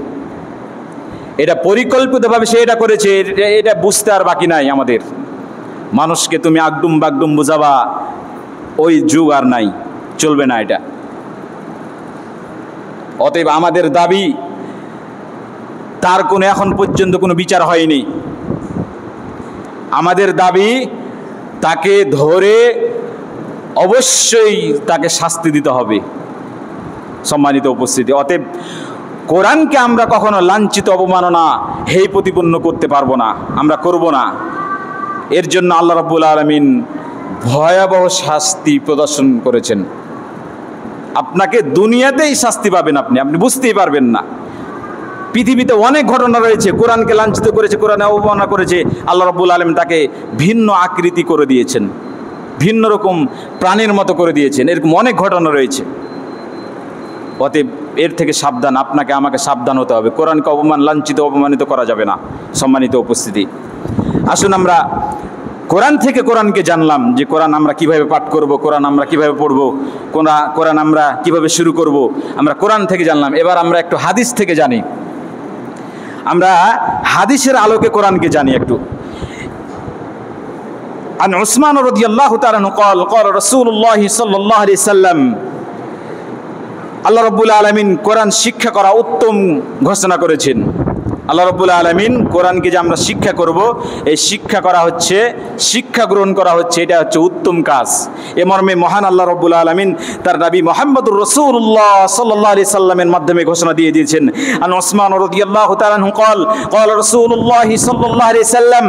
এটা পরিকল্পিতভাবে সে এটা করেছে। এটা বুঝতে আর বাকি নাই আমাদের। মানুষকে তুমি আগডুম বাগডুম বোঝাবা, ওই যুগ আর নাই, চলবে না এটা। অতএব আমাদের দাবি, তার কোনো এখন পর্যন্ত কোনো বিচার হয়নি। আমাদের দাবি তাকে ধরে অবশ্যই তাকে শাস্তি দিতে হবে। সম্মানিত উপস্থিতি, অতএব কোরআনকে আমরা কখনো লাঞ্ছিত অবমাননা হেয় প্রতিপন্ন করতে পারবো না, আমরা করব না। এর জন্য আল্লাহ রাব্বুল আলামিন ভয়াবহ শাস্তি প্রদর্শন করেছেন। আপনাকে দুনিয়াতেই শাস্তি পাবেন, আপনি বুঝতেই পারবেন না। পৃথিবীতে অনেক ঘটনা রয়েছে, কোরআনকে লাঞ্ছিত করেছে, কোরআনে অবমাননা করেছে, আল্লাহ রাব্বুল আলামিন তাকে ভিন্ন আকৃতি করে দিয়েছেন, ভিন্ন রকম প্রাণীর মতো করে দিয়েছেন। এরকম অনেক ঘটনা রয়েছে। অতএব এর থেকে সাবধান, আপনাকে আমাকে সাবধান হতে হবে। কোরআনকে লাঞ্ছিত অপমানিত করা যাবে না। সম্মানিত উপস্থিতি, আসুন আমরা কোরআন থেকে কোরআনকে জানলাম যে কোরআন আমরা কিভাবে পাঠ করব, কোরআন আমরা কিভাবে পড়ব, কোরআন আমরা কিভাবে শুরু করব, আমরা কোরআন থেকে জানলাম। এবার আমরা একটু হাদিস থেকে জানি, আমরা হাদিসের আলোকে কোরআনকে জানি একটু। আন উসমান রাদিয়াল্লাহু তাআলা قال قال رسول الله صلى الله عليه وسلم, আল্লাহ রাব্বুল আলামিন কোরআন শিক্ষা করা উত্তম ঘোষণা করেছেন। আল্লাহ রাব্বুল আলামিন কোরআনকে যে আমরা শিক্ষা করব, এই শিক্ষা করা হচ্ছে, শিক্ষা গ্রহণ করা হচ্ছে, এটা হচ্ছে উত্তম কাজ। এ মর্মে মহান আল্লাহ রাব্বুল আলামিন তার নবী মুহাম্মদুর রাসূলুল্লাহ সাল্লাল্লাহু আলাইহি সাল্লামের মাধ্যমে ঘোষণা দিয়ে দিয়েছেন। আন উসমান রাদিয়াল্লাহু তাআলা আনহু قال قال رسول الله صلى الله عليه وسلم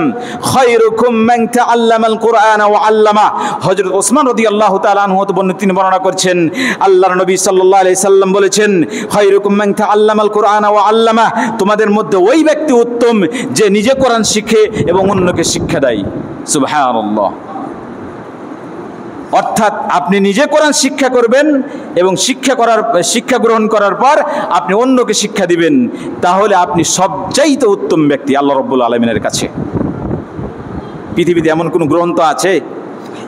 خيركم من تعلم القرآن وعلمه। হযরত উসমান রাদিয়াল্লাহু তাআলা আনহু তিনি বর্ণনা করছেন, আল্লাহর নবী সাল্লাল্লাহু আলাইহি সাল্লাম বলেছেন, খায়রুকুম মান তাআল্লামাল কুরআন ওয়া আল্লামা, তোমাদের মধ্যে ওই ব্যক্তি উত্তম যে নিজে কোরআন শিখে এবং অন্যকে শিক্ষা দেয়। সুবহানাল্লাহ। অর্থাৎ আপনি নিজে কোরআন শিক্ষা করবেন এবং শিক্ষা গ্রহণ করার পর আপনি অন্যকে শিক্ষা দিবেন, তাহলে আপনি সবচাইতে উত্তম ব্যক্তি আল্লাহ রাব্বুল আলামিনের কাছে। পৃথিবীতে এমন কোনো গ্রন্থ আছে,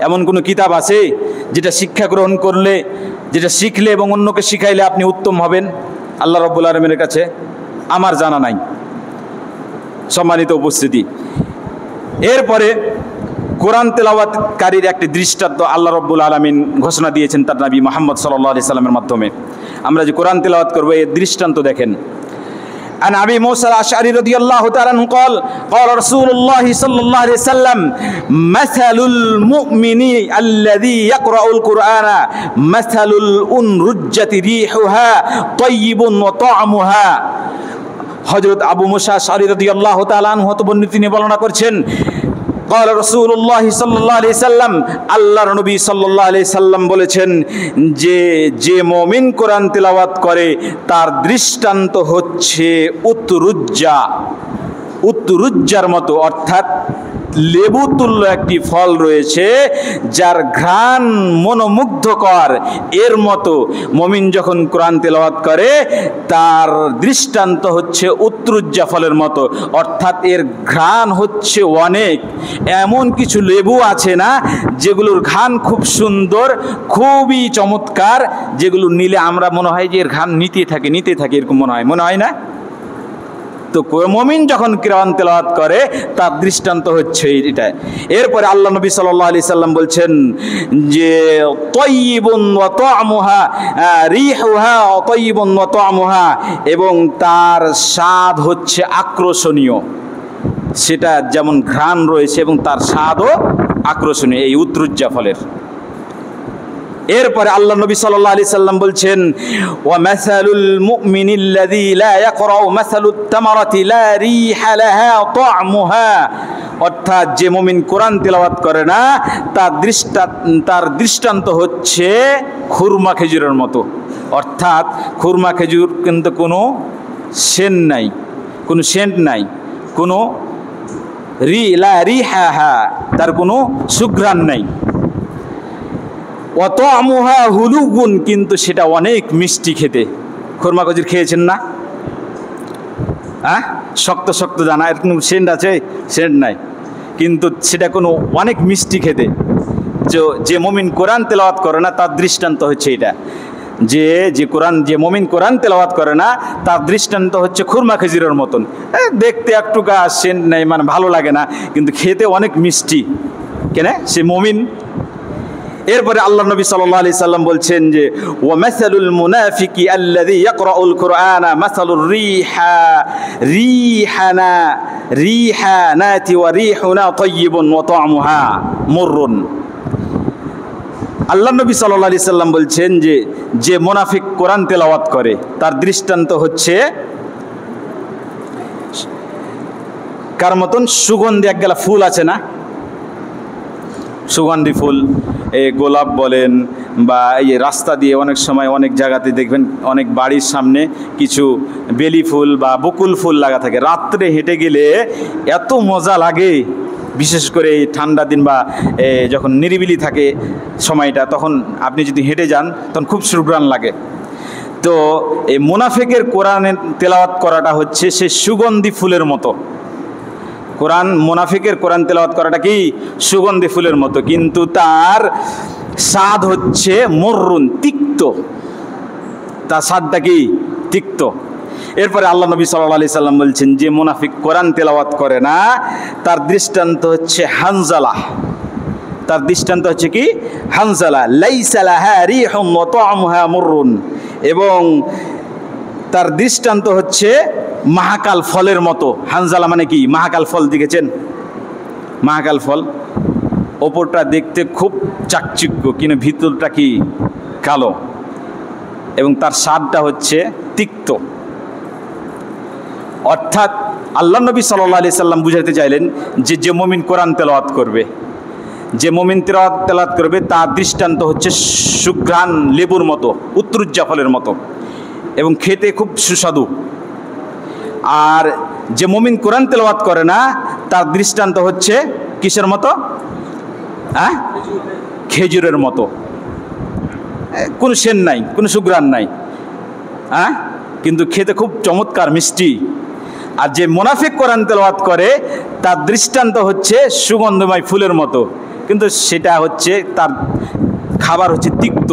এমন কোনো কিতাব আছে যেটা শিক্ষা গ্রহণ করলে, যেটা শিখলে এবং অন্যকে শিখাইলে আপনি উত্তম হবেন? আল্লাহ রাব্বুল আলামিনের কাছে আমার জানা নাই। সম্মানিত উপস্থিতি, এরপরে কোরআন তেলাওয়াতকারীর একটি দৃষ্টান্ত আল্লাহ রাব্বুল আলামিন ঘোষণা দিয়েছেন তার নবী মুহাম্মদ সাল্লাল্লাহু আলাইহি সাল্লামের মাধ্যমে। আমরা যে কোরআন তেলাওয়াত করব এর দৃষ্টান্ত দেখেন। عن أبي موسى الأشعري رضي الله تعالى عنه قال قال رسول الله صلى الله عليه وسلم مثل المؤمن الذي يقرأ القرآن مثل الأنرجة ريحها طيب وطعمها। হযরত আবু মুসা আশআরী রাদিয়াল্লাহু তাআলা আনহু তিনি বর্ণনা করছেন, قال رسول الله صلى الله عليه وسلم আল্লাহর নবী সাল্লাল্লাহু আলাইহি সাল্লাম বলেছেন যে মুমিন কোরআন তেলাওয়াত করে তার দৃষ্টান্ত হচ্ছে উত্তরুজ্জার মতো, অর্থাৎ লেবু তুল্য একটি ফল রয়েছে যার ঘ্রাণ মনোমুগ্ধকর। এর মতো মুমিন যখন কোরআন তেলাওয়াত করে তার দৃষ্টান্ত হচ্ছে উত্তরুজ্জা ফলের মতো, অর্থাৎ এর ঘ্রাণ হচ্ছে অনেক। এমন কিছু লেবু আছে না যেগুলোর ঘ্রাণ খুব সুন্দর, খুবই চমৎকার, যেগুলো নিলে আমরা মনে হয় যে এর ঘ্রাণ নিতে থাকে এরকম মনে হয় না? তো মুমিন যখন কোরআন তেলাওয়াত করে তার দৃষ্টান্ত হচ্ছে এটা। এরপরে আল্লাহ নবী সাল্লাল্লাহু আলাইহি সাল্লাম বলছেন যে তাইয়িবুন ওয়া তা'মুহা রিহুহা তাইয়িবুন ওয়া তা'মুহা, এবং তার স্বাদ হচ্ছে আকর্ষণীয়। সেটা যেমন ঘ্রাণ রয়েছে এবং তার স্বাদও আকর্ষণীয় এই উত্তরুজ্জা ফলের। এরপরে আল্লাহ নবী সাল্লাল্লাহু আলাইহি সাল্লাম বলছেন ওয়া মাসালুল মুমিনিল্লাযী লা ইয়াকরাউ মাসালুত তামারাতি লা রিহা লাহা তা'মুহা, অর্থাৎ যে মুমিন কোরআন তেলাওয়াত করে না তার দৃষ্টান্ত হচ্ছে খুরমা খেজুরের মতো, অর্থাৎ খুরমা খেজুর কিন্তু কোনো সেন্ট নাই, কোনো লা রিহা, তার কোনো সুঘ্রাণ নাই। অত আমুহা হুলুগুন, কিন্তু সেটা অনেক মিষ্টি খেতে। খুরমা খেজুর খেয়েছেন না? শক্ত জানা, এর কোনো সেন্ট আছে? সেন্ট নাই, কিন্তু সেটা কোনো অনেক মিষ্টি খেতে। যে মুমিন কোরআন তেলাওয়াত করে না তার দৃষ্টান্ত হচ্ছে এটা, যে মুমিন কোরআন তেলাওয়াত করে না তার দৃষ্টান্ত হচ্ছে খুরমা খেজুরের মতন। দেখতে একটু সেন্ট নাই, মানে ভালো লাগে না, কিন্তু খেতে অনেক মিষ্টি। কেন? সে মুমিন। এরপরে আল্লাহ নবী সাল্লাল্লাহু আলাইহি সাল্লাম বলছেন যে ওয়া মাসালুল মুনাফিকি আল্লাযী ইয়াকরাউল কুরআনা মাসালুর রিহানাতি ওয়া রিহুনা তাইয়িবুন ওয়া তা'মুহা মুররুন। আল্লাহ নবী সাল্লাল্লাহু আলাইহি সাল্লাম বলছেন যে মুনাফিক কোরআন তেলাওয়াত করে তার দৃষ্টান্ত হচ্ছে কার মতন? সুগন্ধি একগালা ফুল আছে না, সুগন্ধি ফুল, গোলাপ বলেন বা এই রাস্তা দিয়ে অনেক সময় অনেক জায়গাতে দেখবেন অনেক বাড়ির সামনে কিছু বেলি ফুল বা বকুল ফুল লাগা থাকে। রাত্রে হেঁটে গেলে এত মজা লাগে, বিশেষ করে এই ঠান্ডা দিন বা যখন নিরিবিলি থাকে সময়টা, তখন আপনি যদি হেঁটে যান তখন খুব সুঘ্রাণ লাগে। তো এই মুনাফিকের কোরআনের তেলাওয়াত করাটা হচ্ছে সে সুগন্ধি ফুলের মতো। মুনাফিকের কোরআন তেলাওয়াত করাটা কি? সুগন্ধি ফুলের মতো, কিন্তু তার স্বাদ হচ্ছে মুররুন, তিক্ত। তার স্বাদটা কি? তিক্ত। এরপরে আল্লাহ নবী সাল্লাল্লাহু আলাইহি সাল্লাম বলছেন যে মুনাফিক কোরআন তেলাওয়াত করে না তার দৃষ্টান্ত হচ্ছে হানজালা। তার দৃষ্টান্ত হচ্ছে কি? হানজালা। লাইসা লাহা রিহুন ওয়া তা'মুহা মুররুন, এবং তার দৃষ্টান্ত হচ্ছে মাহাকাল ফলের মতো। হানজালা মানে কি? মাহাকাল ফল দেখেছেন? মাহাকাল ফল ওপরটা দেখতে খুব চাকচিক্য, কিন্তু ভিতরটা কি? কালো, এবং তার স্বাদটা হচ্ছে তিক্ত। অর্থাৎ আল্লাহ নবী সাল্লাল্লাহু আলাইহি সাল্লাম বুঝাতে চাইলেন যে মুমিন কোরআন তেলাওয়াত করবে, তার দৃষ্টান্ত হচ্ছে সুঘ্রাণ লেবুর মতো, উত্তরুজ্জা ফলের মতো, এবং খেতে খুব সুস্বাদু। আর যে মুমিন কোরআন তেলাওয়াত করে না তার দৃষ্টান্ত হচ্ছে কিসের মতো? খেজুরের মতো, কোনো সেন্ট নাই, কোনো সুঘ্রাণ নাই, কিন্তু খেতে খুব চমৎকার মিষ্টি। আর যে মুনাফিক কোরআন তেলাওয়াত করে তার দৃষ্টান্ত হচ্ছে সুগন্ধময় ফুলের মতো, কিন্তু সেটা হচ্ছে তার খাবার হচ্ছে তিক্ত।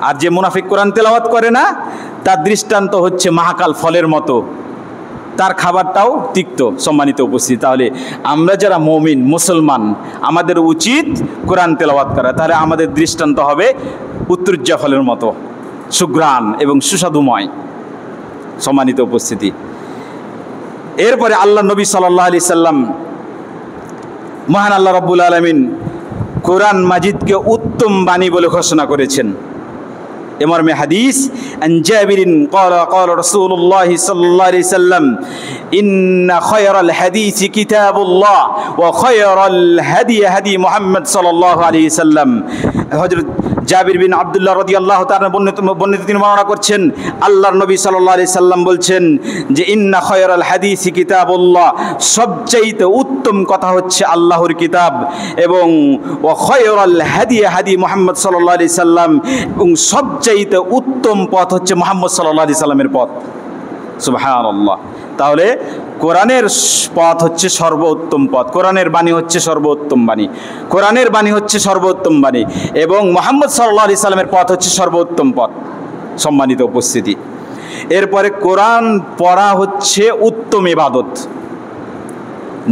আর যে মুনাফিক কোরআন তেলাওয়াত করে না, তার দৃষ্টান্ত হচ্ছে মাহাকাল ফলের মতো, তার খাবারটাও তিক্ত। সম্মানিত উপস্থিতি, তাহলে আমরা যারা মুমিন মুসলমান, আমাদের উচিত কোরআন তেলাওয়াত করা। তাহলে আমাদের দৃষ্টান্ত হবে উত্তরজা ফলের মতো সুঘ্রাণ এবং সুস্বাদুময়। সম্মানিত উপস্থিতি, এরপরে আল্লাহ নবী সাল্লাল্লাহু আলাইহি সাল্লাম, মহান আল্লাহ রাব্বুল আলামিন কোরআন মাজিদকে উত্তম বাণী বলে ঘোষণা করেছেন। এমর্মে হাদিস, আন জাবিরিন ক্বালা ক্বালা রাসূলুল্লাহ সাল্লাল্লাহু আলাইহি সাল্লাম, ইন্না খায়রাল হাদিসি কিতাবুল্লাহ ওয়া খায়রাল হাদি হাদি মুহাম্মদ সাল্লাল্লাহু আলাইহি সাল্লাম। হযরত জাবির বিন আব্দুল্লাহ রাদিয়াল্লাহু তাআলা বর্ণিত তিনি বর্ণনা করছেন, আল্লাহর নবী সাল্লাল্লাহু আলাইহি সাল্লাম বলছেন যে ইন্না খায়রাল হাদিসি কিতাবুল্লাহ, সবচেয়ে উত্তম কথা হচ্ছে আল্লাহর কিতাব, এবং ওয়া খায়রাল হাদি হাদি মুহাম্মদ সাল্লাল্লাহু আলাইহি সাল্লাম, এবং সবচেয়ে উত্তম পথ হচ্ছে মুহাম্মদ সাল্লাল্লাহু আলাইহি সাল্লামের পথ। সুবহানাল্লাহ। তাহলে কোরআনের পথ হচ্ছে সর্বোত্তম পথ, কোরআনের বাণী হচ্ছে সর্বোত্তম বাণী, কোরআনের বাণী হচ্ছে সর্বোত্তম বাণী, এবং মুহাম্মদ সাল্লাল্লাহু আলাইহি সাল্লামের পথ হচ্ছে সর্বোত্তম পথ। সম্মানিত উপস্থিতি, এরপরে কোরআন পড়া হচ্ছে উত্তম ইবাদত।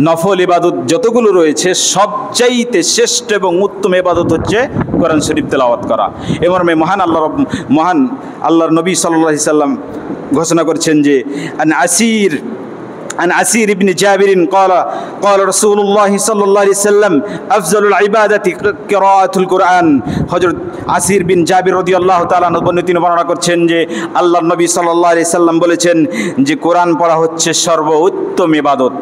নফল ইবাদত যতগুলো রয়েছে সবচাইতে শ্রেষ্ঠ এবং উত্তম ইবাদত হচ্ছে কোরআন শরীফ তেলাওয়াত করা। এমন মহান আল্লাহর নবী সাল্লাল্লাহু আলাইহি সাল্লাম ঘোষণা করছেন যে عن عسير بن جابر قال رسول الله صلى الله عليه وسلم أفضل العبادة قراءة القرآن। হযরত আসির বিন জাবির রাদিয়াল্লাহু তাআলা আনহু তিনি বর্ণনা করছেন যে আল্লাহর নবী সাল্লাল্লাহু আলাইহি সাল্লাম বলেছেন যে কোরআন পড়া হচ্ছে সর্বোত্তম ইবাদত।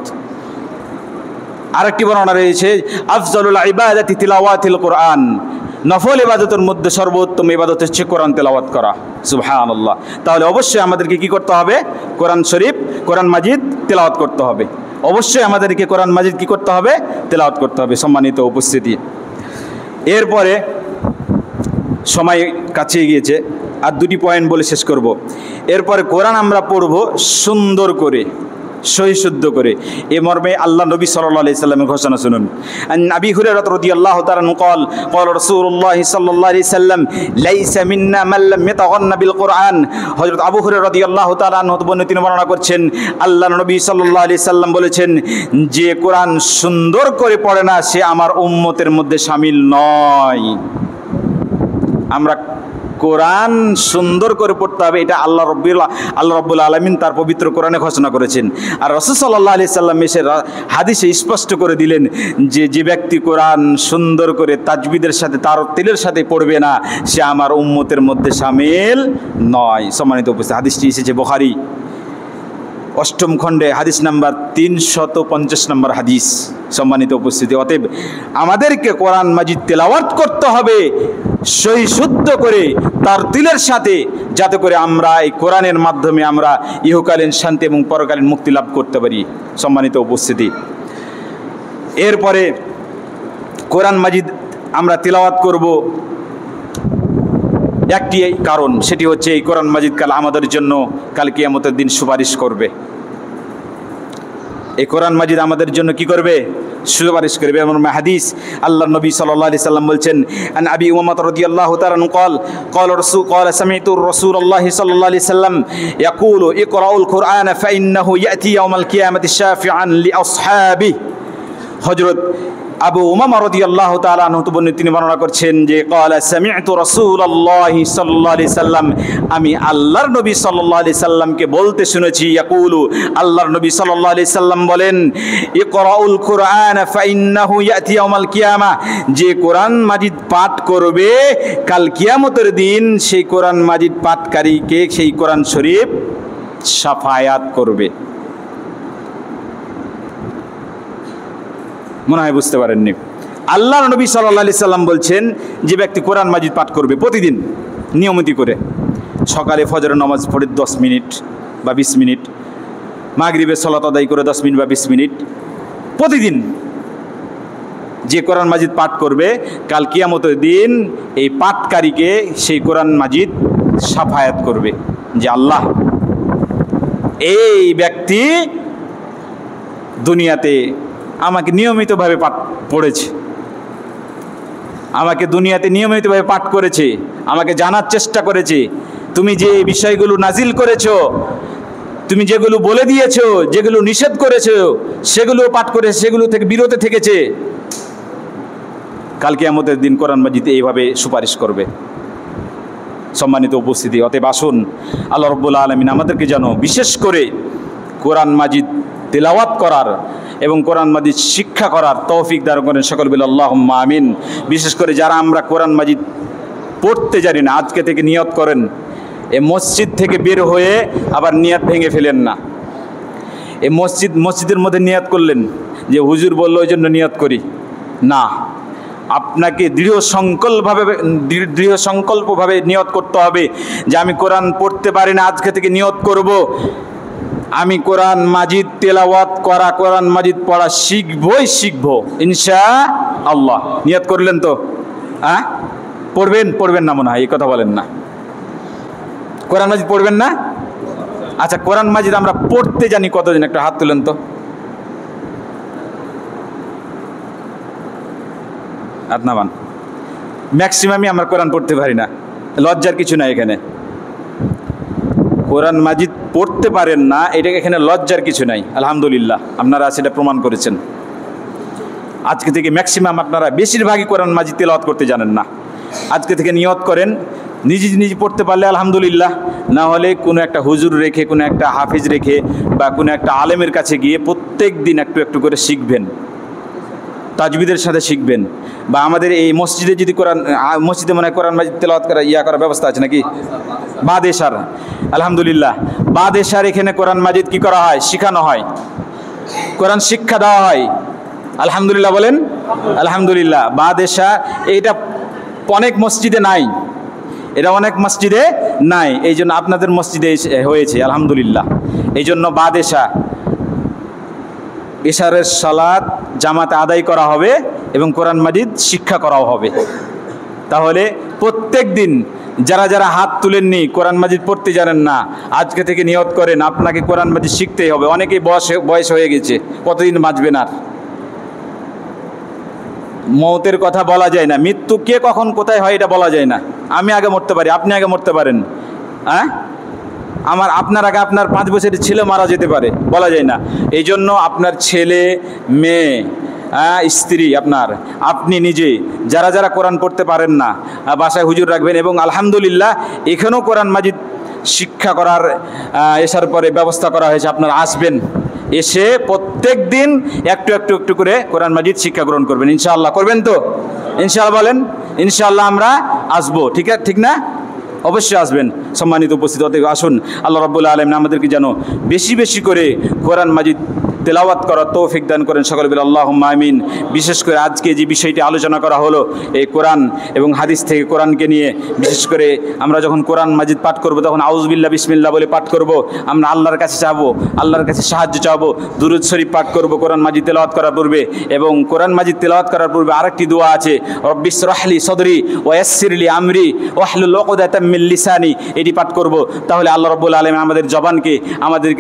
আরেকটি বর্ণনা রয়েছে, আফজালুল ইবাদাতি তিলাওয়াতিল কোরআন, নফল ইবাদতের মধ্যে সর্বোত্তম ইবাদত হচ্ছে কোরআন তেলাওয়াত করা। সুবহানাল্লাহ। তাহলে অবশ্যই আমাদেরকে কি করতে হবে? কোরআন শরীফ, কোরআন মাজিদ তেলাওয়াত করতে হবে। অবশ্যই আমাদেরকে কোরআন মাজিদ কি করতে হবে? তেলাওয়াত করতে হবে। সম্মানিত উপস্থিতি, এরপরে সময় কাছে গিয়েছে, আর দুটি পয়েন্ট বলে শেষ করব। এরপরে কোরআন আমরা পড়ব সুন্দর করে, সহিশুদ্ধ করে। এ মর্মে আল্লাহ নবী সাল্লাল্লাহু আলাইহি সাল্লামের ঘোষণা শুনুন। আন আবি হুরায়রা রাদিয়াল্লাহু তাআলা আনহু قال قال رسول الله সাল্লাল্লাহু আলাইহি সাল্লাম লাইসা মিন্না মান লাম ইয়াতাগান্না বিল কুরআন। হযরত আবু হুরায়রা রাদিয়াল্লাহু তাআলা আনহু তিনি বর্ণনা করছেন, আল্লাহর নবী সাল্লাল্লাহু আলাইহি সাল্লাম বলেছেন যে কোরআন সুন্দর করে পড়ে না সে আমার উম্মতের মধ্যে শামিল নয়। আমরা কোরআন সুন্দর করে পড়তে হবে, এটা আল্লাহ রাব্বুল আলামিন তার পবিত্র কোরআনে ঘোষণা করেছেন। আর রাসূল সাল্লাল্লাহু আলাইহি সাল্লাম এসে হাদিসে স্পষ্ট করে দিলেন যে ব্যক্তি কোরআন সুন্দর করে তাজবিদের সাথে তারতিলের সাথে পড়বে না সে আমার উম্মতের মধ্যে শামিল নয়। সম্মানিত উপস্থিতি, হাদিসটি এসেছে বুখারী 8ম খণ্ডে হাদিস নাম্বার 350 নম্বর হাদিস। সম্মানিত উপস্থিতি, অতএব আমাদেরকে কোরআন মাজিদ তেলাওয়াত করতে হবে সহিশুদ্ধ করে তারতিলের সাথে, যাতে করে আমরা এই কোরআনের মাধ্যমে আমরা ইহকালীন শান্তি এবং পরকালীন মুক্তি লাভ করতে পারি। সম্মানিত উপস্থিতি, এরপরে কোরআন মাজিদ আমরা তেলাওয়াত করব একটি কারণ, সেটি হচ্ছে এই কোরআন মাজিদ কাল আমাদের জন্য কাল কিয়ামতের দিন সুপারিশ করবে। এই কোরআন মাজিদ আমাদের জন্য কি করবে? সুপারিশ করবে। এমন হাদিস আল্লাহর নবী সাল্লাল্লাহু আলাইহি সাল্লাম বলছেন, আন আবি উমামা রাদিয়াল্লাহু তাআলা আনহু قال سمعت رسول الله صلى الله عليه وسلم يقول اقرأوا القرآن فإنه يأتي يوم القيامة شافعا لأصحابه। হযরত আবু উমামা রাদিয়াল্লাহু তাআলা আনহু তিনি বর্ণনা করছেন যে ক্বালা সামি'তু রাসূলুল্লাহি সাল্লাল্লাহু আলাইহি সাল্লাম, আমি আল্লাহর নবী সাল্লাল্লাহু আলাইহি সাল্লামকে বলতে শুনেছি, ইয়াকুলু, আল্লাহর নবী সাল্লাল্লাহু আলাইহি সাল্লাম বলেন, ইকরাউল কুরআন ফাইন্নাহু ইয়াতি ইয়াউমাল কিয়ামা, যে কোরআন মাজিদ পাঠ করবে কাল কিয়ামতের দিন সেই কোরআন মাজিদ পাঠকারীকে সেই কোরআন শরীফ শাফায়াত করবে। মনে হয় বুঝতে পারেননি। আল্লাহর নবী সাল্লাল্লাহু আলাইহি সাল্লাম বলছেন যে ব্যক্তি কোরআন মাজিদ পাঠ করবে প্রতিদিন নিয়মিত করে, সকালে ফজরের নামাজ পড়ে 10 মিনিট বা 20 মিনিট, মাগরিবের সালাত আদায় করে 10 মিনিট বা 20 মিনিট, প্রতিদিন যে কোরআন মাজিদ পাঠ করবে কাল কিয়ামতের দিন এই পাঠকারীকে সেই কোরআন মাজিদ শাফায়াত করবে যে আল্লাহ এই ব্যক্তি দুনিয়াতে আমাকে নিয়মিতভাবে পাঠ পড়েছে, আমাকে দুনিয়াতে নিয়মিতভাবে পাঠ করেছে, আমাকে জানার চেষ্টা করেছে। তুমি যে বিষয়গুলো নাজিল করেছো, তুমি যেগুলো বলে দিয়েছো, যেগুলো নিষেধ করেছো, সেগুলো পাঠ করে সেগুলো থেকে বিরত থেকেছে। কাল কিয়ামতের দিন কোরআন মাজিদ এইভাবে সুপারিশ করবে। সম্মানিত উপস্থিতি, অতএব আসুন আল্লাহ রাব্বুল আলামিন আমাদেরকে যেন বিশেষ করে কোরআন মাজিদ তেলাওয়াত করার এবং কোরআন মাজিদ শিক্ষা করার তৌফিক দান করেন। সকল বলে আল্লাহুম্মা আমিন। বিশেষ করে যারা আমরা কোরআন মাজিদ পড়তে জানি না, আজকে থেকে নিয়ত করেন, এ মসজিদ থেকে বের হয়ে আবার নিয়ত ভেঙে ফেলেন না। এই মসজিদের মধ্যে নিয়ত করলেন যে হুজুর বলল ওই জন্য নিয়ত করি না, আপনাকে দৃঢ় সংকল্পভাবে নিয়ত করতে হবে যে আমি কোরআন পড়তে পারি না, আজকে থেকে নিয়ত করব আমি কোরআন মাজিদ তেলাওয়াত করা, কোরআন মাজিদ পড়া শিখবো ইনশাআল্লাহ। নিয়ত করলেন তো? হ্যাঁ, পড়বেন না মনে হয়, এই কথা বলেন না। কোরআন মাজিদ পড়বেন না? আচ্ছা, কোরআন মাজিদ আমরা পড়তে জানি কতজন? একটা হাত তুলেন তো। আদনাবান ম্যাক্সিমামই আমরা কোরআন পড়তে পারি না। লজ্জার কিছু নাই এখানে। কোরআন মাজিদ পড়তে পারেন না, এটা এখানে লজ্জার কিছু নাই। আলহামদুলিল্লাহ, আপনারা সেটা প্রমাণ করেছেন। আজকে থেকে ম্যাক্সিমাম আপনারা বেশিরভাগই কোরআন মাজিদ তেলাওয়াত করতে জানেন না। আজকে থেকে নিয়ত করেন, নিজে পড়তে পারলে আলহামদুলিল্লাহ, না হলে কোনো একটা হুজুর রেখে, কোনো একটা হাফিজ রেখে বা কোনো একটা আলেমের কাছে গিয়ে প্রত্যেক দিন একটু একটু করে শিখবেন, তাজবিদের সাথে শিখবেন। বা আমাদের এই মসজিদে যদি মসজিদে মনে হয় কোরআন মাজিদ তেলাওয়াত করার ব্যবস্থা আছে নাকি? বাদেশার, আলহামদুলিল্লাহ, বাদেশার এখানে কোরআন মাজিদ কি করা হয়? শিখানো হয়, কোরআন শিক্ষা দেওয়া হয়। আলহামদুলিল্লাহ বলেন আলহামদুলিল্লাহ। বাদেশা এইটা অনেক মসজিদে নাই, এটা অনেক মসজিদে নাই, এই জন্য আপনাদের মসজিদে হয়েছে আলহামদুলিল্লাহ। এই জন্য বাদেশা এশারের সালাত জামাতে আদায় করা হবে এবং কোরআন মাজিদ শিক্ষা করাও হবে। তাহলে প্রত্যেক দিন যারা হাত তুলেননি, কোরআন মাজিদ পড়তে জানেন না, আজকে থেকে নিয়ত করেন আপনাকে কোরআন মাজিদ শিখতেই হবে। অনেকেই বয়স হয়ে গেছে, কতদিন বাঁচবেন আর? মৌতের কথা বলা যায় না, মৃত্যু কে কখন কোথায় হয় এটা বলা যায় না। আমি আগে মরতে পারি, আপনি আগে মরতে পারেন, হ্যাঁ, আপনার আগে আপনার 5 বছরের ছেলে মারা যেতে পারে, বলা যায় না। এই জন্য আপনার ছেলে মেয়ে, স্ত্রী, আপনি নিজে যারা কোরআন পড়তে পারেন না, বাসায় হুজুর রাখবেন। এবং আলহামদুলিল্লাহ এখানেও কোরআন মাজিদ শিক্ষা করার এসার পরে ব্যবস্থা করা হয়েছে। আপনারা আসবেন, এসে প্রত্যেক দিন একটু করে কোরআন মাজিদ শিক্ষা গ্রহণ করবেন ইনশাআল্লাহ। করবেন তো? ইনশাআল্লাহ বলেন। ইনশাআল্লাহ আমরা আসবো, ঠিক না? অবশ্যই আসবেন। সম্মানিত উপস্থিত, আসুন আল্লাহ রাব্বুল আলামিন আমাদেরকে যেন বেশি করে কোরআন মাজিদ তেলাওয়াত করার তৌফিক দান করেন। সকলে বলে আল্লাহুম্মা আমিন। বিশেষ করে আজকে যে বিষয়টি আলোচনা করা হলো, এই কোরআন এবং হাদিস থেকে কোরআনকে নিয়ে, বিশেষ করে আমরা যখন কোরআন মাজিদ পাঠ করব তখন আউযুবিল্লাহ বিসমিল্লাহ বলে পাঠ করব। আমরা আল্লাহর কাছে চাবো, আল্লাহর কাছে সাহায্য চাবো, দুরূদ শরীফ পাঠ করব কোরআন মাজিদ তেলাওয়াত করার পূর্বে। এবং কোরআন মাজিদ তেলাওয়াত করার পূর্বে আরেকটি দোয়া আছে, রব্বিশ রাহলি সদরি ওয়া ইয়াসসিরলি আমরি ওয়াহলুল উকদাতাম মিন লিসানি, এটি পাঠ করব। তাহলে আল্লাহ রাব্বুল আলামিন আমাদের জবানকে, আমাদের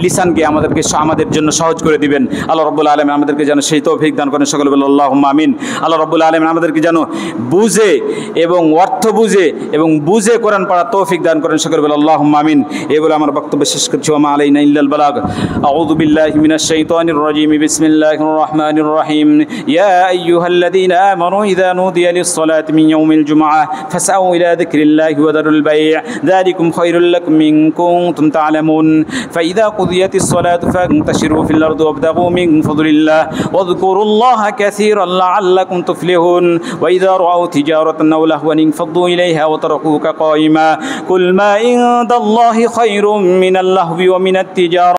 লিসানকে আমাদের জন্য সহজ করে দিবেন। আল্লাহ রাব্বুল আলামিন আমাদেরকে যেন সেই তৌফিক দান করেন। সকলে বলে আল্লাহুম্মা আমিন। আল্লাহ রাব্বুল আলামিন আমাদেরকে যেন বুঝে এবং অর্থ বুঝে কোরআন পড়ার তৌফিক দান করেন। সকলে বলে আল্লাহুম্মা আমিন। এই বলে আমার বক্তব্য শেষ করছি। ওয়া মা আলাইনা ইল্লাল বালাগ। আউযু বিল্লাহি মিনাশ শাইতানির রাজীম। বিসমিল্লাহির রহমানির রহিম। ইয়া আইয়ুহাল্লাযীনা আমানু ইযা নুদিয়া লিস-সালাতি মিন ইয়াউমিল জুমআহ ফাসআউ ইলা যিকরিল্লাহি ওয়া দারুল বাই', যালিকুম খায়রুল লাকুম ইন কুনতুম তা'লামুন। ফাইযা কুদিয়াতিস-সালাতু ফান্তাশিরু ফিল আরদি ওয়াবতাগু মিন ফাদলিল্লাহ ওয়াযকুরুল্লাহা কাসীরান লাআল্লাকুম তুফলিহুন। ওয়া ইযা রাআউ তিজারাতান আও লাহওয়ান ইনফাদ্দু ইলাইহা ওয়া তারাকুকা কায়িমা। কুল মা ইনদাল্লাহি খায়রুম মিনাল লাহবি ওয়া মিনাত তিজারা।